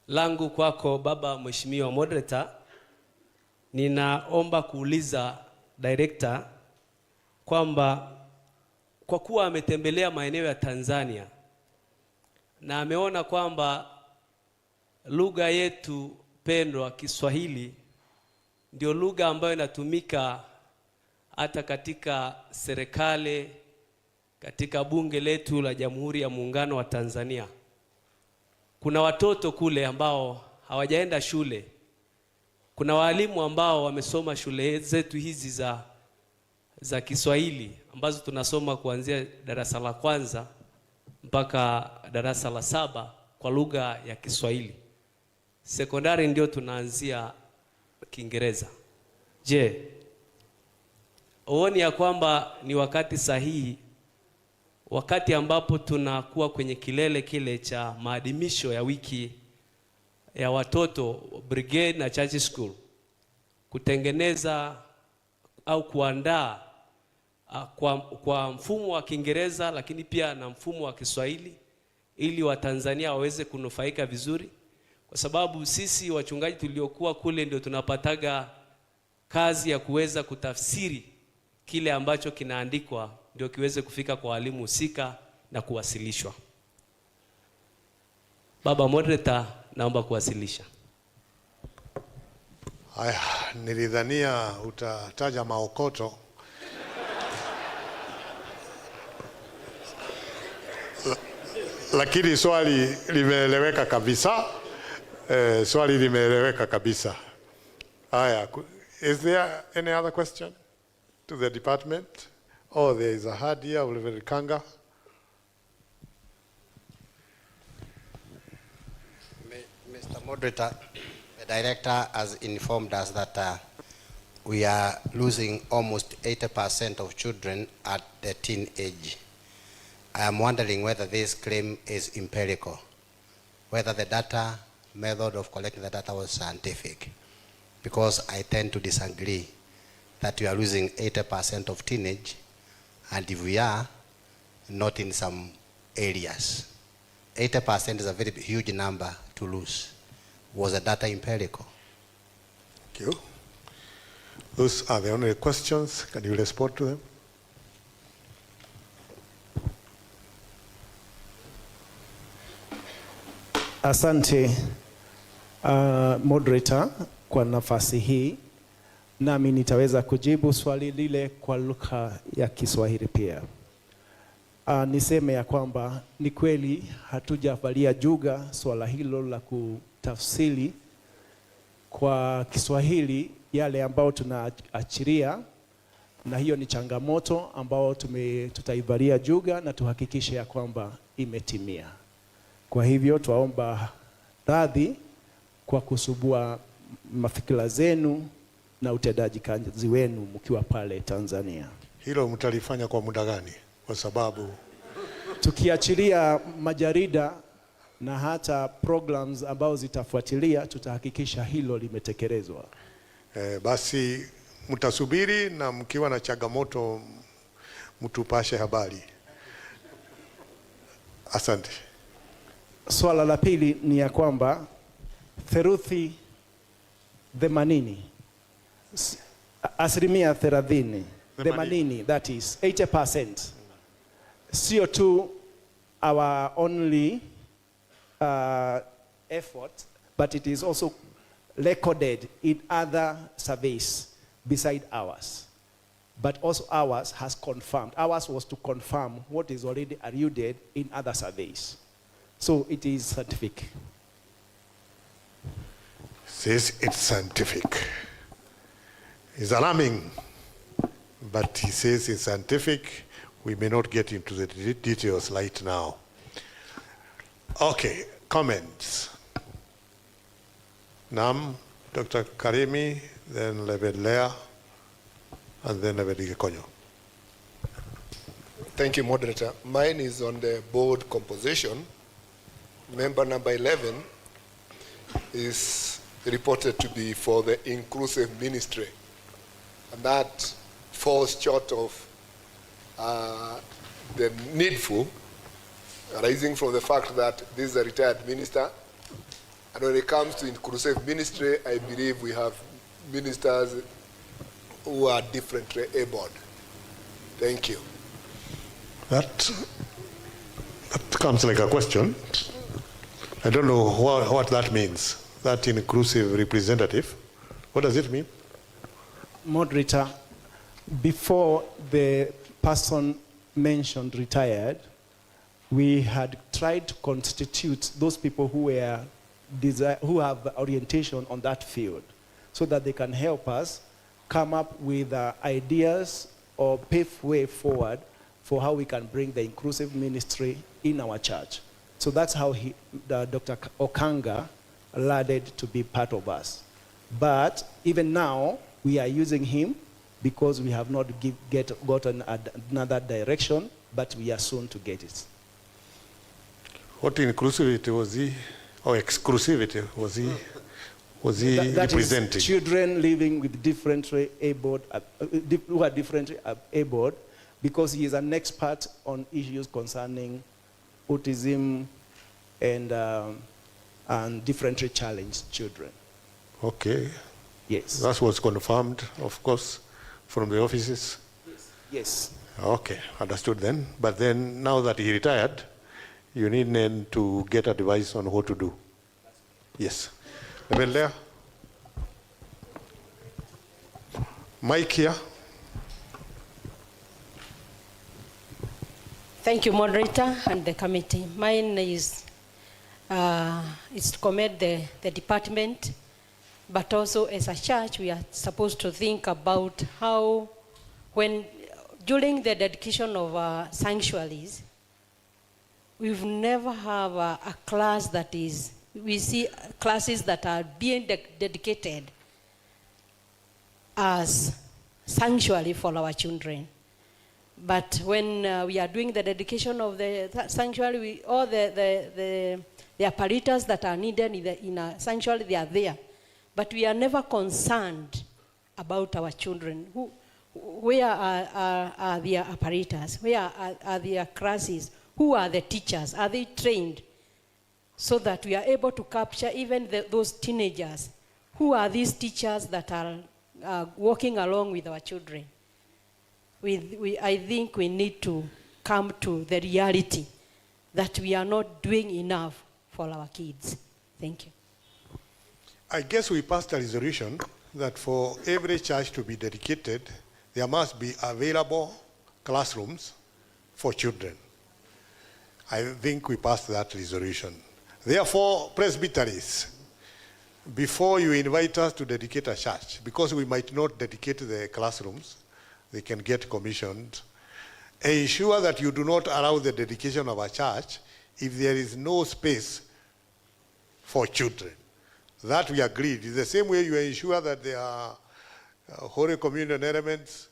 Speaker 15: langu kwako Baba Mheshimiwa moderator, ninaomba kuuliza director kwamba kwa kuwa ametembelea maeneo ya Tanzania na ameona kwamba lugha yetu pendwa Kiswahili ndio lugha ambayo inatumika hata katika serikali, katika bunge letu la Jamhuri ya Muungano wa Tanzania. Kuna watoto kule ambao hawajaenda shule. Kuna walimu ambao wamesoma shule zetu hizi za Kiswahili ambazo tunasoma kuanzia darasa la kwanza mpaka darasa la 7 kwa lugha ya Kiswahili. Sekondari ndio tunaanzia Kiingereza. Je, uone ya kwamba ni wakati sahihi, wakati ambapo tunakuwa kwenye kilele kile cha maadhimisho ya wiki ya watoto brigade na church school, kutengeneza au kuandaa kwa mfumo wa Kiingereza lakini pia na mfumo wa Kiswahili ili Watanzania waweze kunufaika vizuri? Kwa sababu sisi wachungaji tuliokuwa kule ndio tunapataga kazi ya kuweza kutafsiri kile ambacho kinaandikwa ndio kiweze kufika kwa walimu husika na kuwasilishwa. Baba moderator, naomba kuwasilisha.
Speaker 4: Haya, nilidhania utataja maokoto. Lakini swali limeeleweka kabisa. Swali limeeleweka kabisa. Haya, is there any other question to the department? Oh, there is a hand here, Oliver Kanga.
Speaker 2: Moderator, the director has informed us that we are losing almost 80% of children at the teen age. I am wondering whether this claim is empirical, whether the data method of collecting the data was scientific, because I tend to disagree that we are losing 80% of teenage, and if we are, not in some areas. 80% is a very huge number to lose. Was the data empirical?
Speaker 4: Thank you. Those are the only questions. Can you respond to them?
Speaker 12: Asante moderator kwa nafasi hii, nami nitaweza kujibu swali lile kwa lugha ya Kiswahili pia. Niseme ya kwamba ni kweli hatujavalia juga swala hilo la kutafsiri kwa Kiswahili yale ambao tunaachiria, na hiyo ni changamoto ambao tutaivalia juga na tuhakikishe ya kwamba imetimia. Kwa hivyo tuwaomba radhi kwa kusubua mafikira zenu na utendaji kazi wenu mkiwa pale Tanzania.
Speaker 4: Hilo mtalifanya kwa muda gani? Kwa sababu
Speaker 12: tukiachilia majarida na hata programs ambao zitafuatilia, tutahakikisha hilo limetekelezwa.
Speaker 4: Basi mtasubiri, na mkiwa na changamoto mtupashe habari. Asante.
Speaker 12: Swala la pili ni ya kwamba theluthi 80, asilimia 80, that is 80%, sio tu our only effort, but it is also recorded in other surveys beside ours. But also ours has confirmed. Ours was to confirm what is already alluded in other surveys. So it is scientific.
Speaker 4: Says it's scientific. It's alarming, but he says it's scientific. We may not get into the details right now. Okay, comments. Nam, Dr. Karimi, then Reverend Lea, and then Reverend Gekonyo.
Speaker 19: Thank you, Moderator. Mine is on the board composition. Member number 11 is reported to be for the inclusive ministry, and that falls short of the needful, arising from the fact that this is a retired minister, and when it comes to inclusive ministry, I believe we have ministers who are differently abled. Thank you.
Speaker 4: That comes like a question. I don't know what that means, that inclusive representative. What does it mean?
Speaker 12: Moderator, before the person mentioned retired, we had tried to constitute those people who have orientation on that field, so that they can help us come up with ideas or pave way forward for how we can bring the inclusive ministry in our church. So that's how Dr. Okanga allowed to be part of us. But even now, we are using him because we have not gotten another direction, but we are soon to get it.
Speaker 4: What inclusivity was he, or exclusivity was he
Speaker 12: that
Speaker 4: representing?
Speaker 12: Is children living with differently abled, who are differently abled, because he is an expert on issues concerning autism and differently challenged children.
Speaker 4: Okay.
Speaker 12: Yes.
Speaker 4: That was confirmed, of course, from the offices?
Speaker 12: Yes.
Speaker 4: Okay, understood then. But then, now that he retired, you need then to get advice on what to do. Yes. Level there. Mike here.
Speaker 14: Thank you, Moderator and the committee. Mine is to commend the department, but also as a church, we are supposed to think about how, during the dedication of sanctuaries, we've never have a class that is we see classes that are being dedicated as sanctuary for our children. But when we are doing the dedication of the sanctuary, all the apparatus that are needed in a sanctuary, they are there. But we are never concerned about our children. Where are their apparatus? Where are their classes? Who are the teachers? Are they trained? So that we are able to capture even those teenagers. Who are these teachers that are walking along with our children? I think we need to come to the reality that we are not doing enough for our kids. Thank you.
Speaker 4: I guess we passed a resolution that for every church to be dedicated, there must be available classrooms for children. I think we passed that resolution. Therefore, presbyteries, before you invite us to dedicate a church, because we might not dedicate the classrooms, they can get commissioned, ensure that you do not allow the dedication of a church if there is no space for children. That we agreed. It's the same way you ensure that there are Holy Communion elements,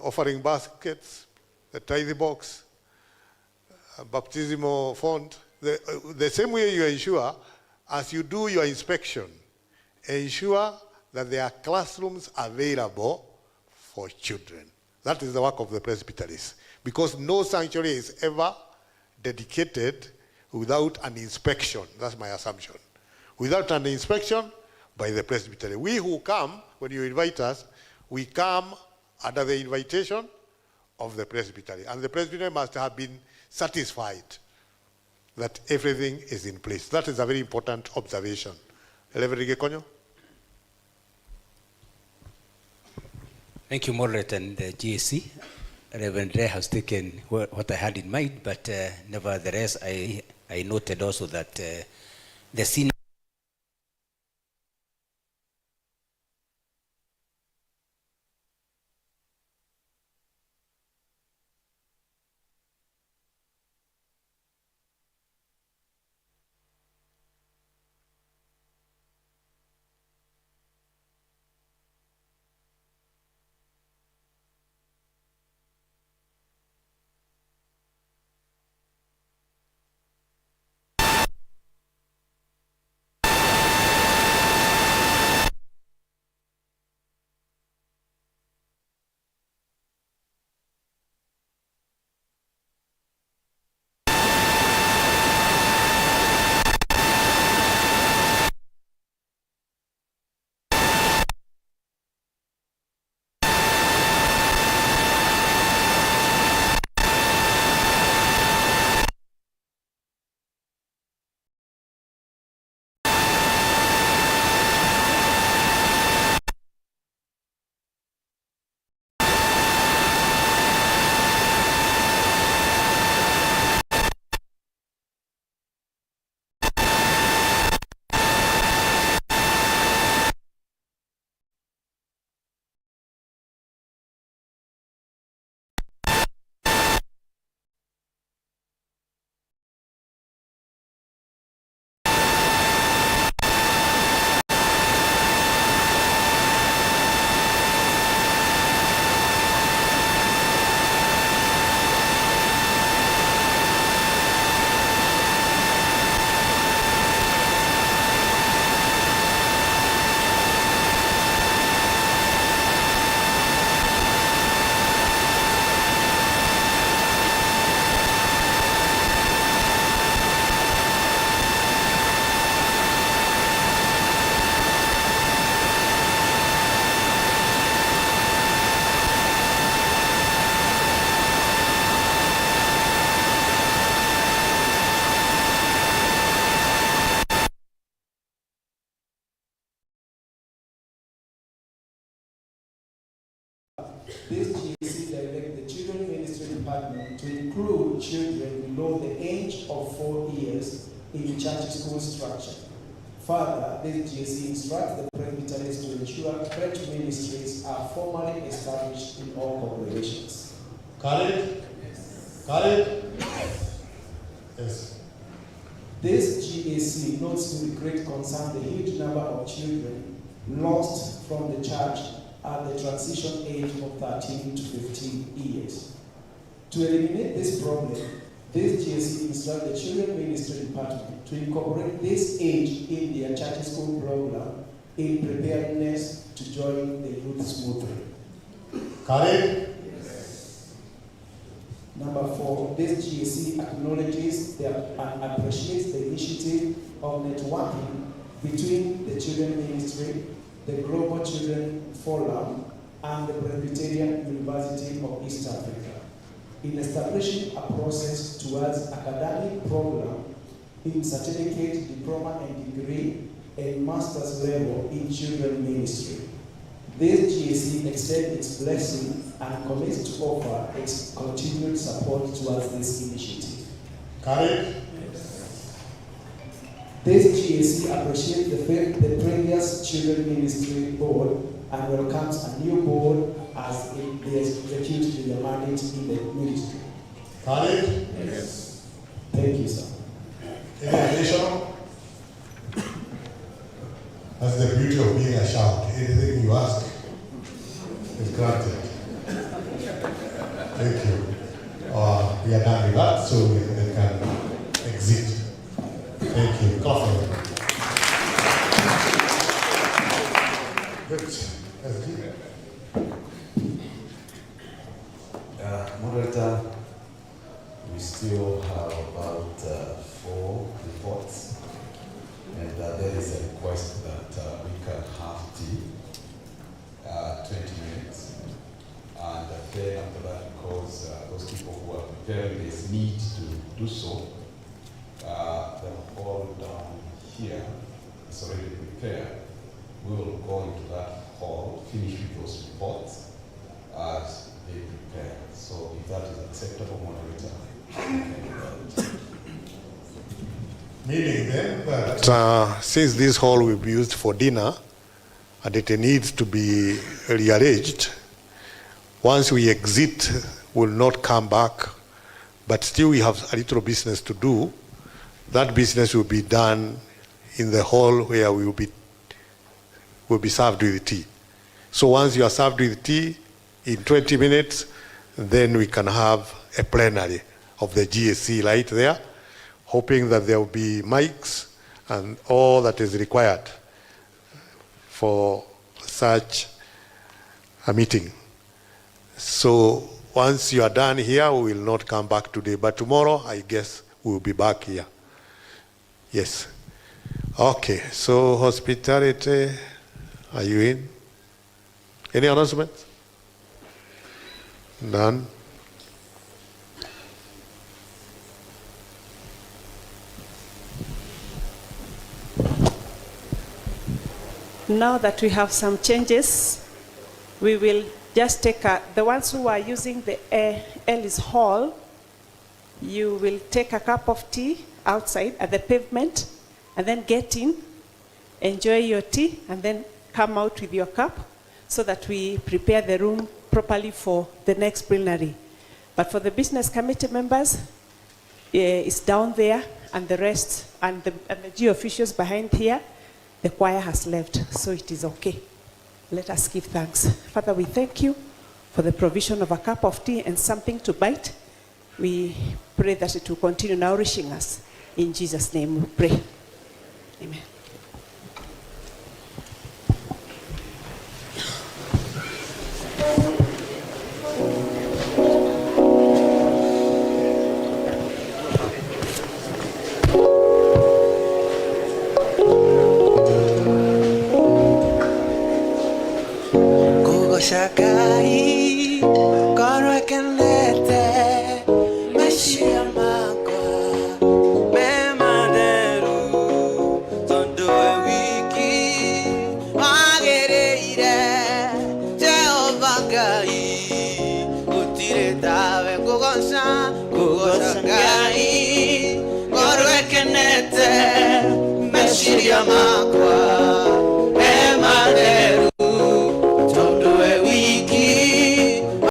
Speaker 4: offering baskets, the tithe box, baptismal font. The same way you ensure, as you do your inspection, ensure that there are classrooms available for children. That is the work of the presbyteries. Because no sanctuary is ever dedicated without an inspection. That's my assumption. Without an inspection by the presbytery. We who come, when you invite us, we come under the invitation of the presbytery. And the presbytery must have been satisfied that everything is in place. That is a very important observation. Reverend Gekonyo?
Speaker 18: Thank you, Moderator, and the GAC. Reverend Ray has taken what I had in mind, but nevertheless, I noted also that the senior
Speaker 12: This GAC directs the Children Ministry Department to include children below the age of 4 years in church school structure. Further, this GAC instructs the presbyteries to ensure church ministries are formally established in all congregations.
Speaker 20: Khalid? Yes. Khalid? Yes.
Speaker 12: This GAC notes with great concern the huge number of children lost from the church at the transition age of 13 to 15 years. To eliminate this problem, this GAC instructed the Children Ministry Department to incorporate this age in their church school program in preparedness to join the youth smoothly.
Speaker 4: Khalid?
Speaker 12: Number 4, this GAC acknowledges and appreciates the initiative of networking between the Children Ministry, the Global Children Forum, and the Presbyterian University of East Africa in establishing a process towards academic program in certificate, diploma, and degree and master's level in children ministry. This GAC extends its blessing and commits to offer its continued support towards this initiative.
Speaker 4: Khalid?
Speaker 12: This GAC appreciates the previous Children Ministry Board and welcomes a new board as they execute their mandate in the ministry.
Speaker 4: Khalid?
Speaker 12: Yes. Thank you, sir.
Speaker 4: Any addition? That's the beauty of being a shout. Anything you ask is granted. Thank you. We are done with that, so we can exit. Thank you. Coffee. Good.
Speaker 3: Moderator, we still have about 4 reports, and there is a request that we can have tea, 20 minutes, and then after that, because those people who are preparing this need to do so, the hall down here is already prepared. We will go into that hall, finish with those reports as they prepare. So if that is acceptable, moderator.
Speaker 4: Meaning then that since this hall will be used for dinner and it needs to be rearranged, once we exit, we'll not come back, but still we have a little business to do. That business will be done in the hall where we will be served with tea. So once you are served with tea, in 20 minutes, then we can have a plenary of the GAC right there, hoping that there will be mics and all that is required for such a meeting. So once you are done here, we will not come back today, but tomorrow, I guess, we will be back here. Yes. Okay, so hospitality, are you in? Any announcements? None.
Speaker 1: Now that we have some changes, we will just take the ones who are using the Ellis Hall, you will take a cup of tea outside at the pavement and then get in, enjoy your tea, and then come out with your cup so that we prepare the room properly for the next plenary. But for the business committee members, it's down there, and the rest, and the G officials behind here, the choir has left, so it is okay. Let us give thanks. Father, we thank you for the provision of a cup of tea and something to bite. We pray that it will continue nourishing us. In Jesus' name we pray. Amen.
Speaker 11: Shakai, korwe kenete, meshia makwa, memaderu, tondoe wiki, magereire, Jehovah Gai, utire tawe kugosha, kugosha Gai, korwe kenete, meshia makwa.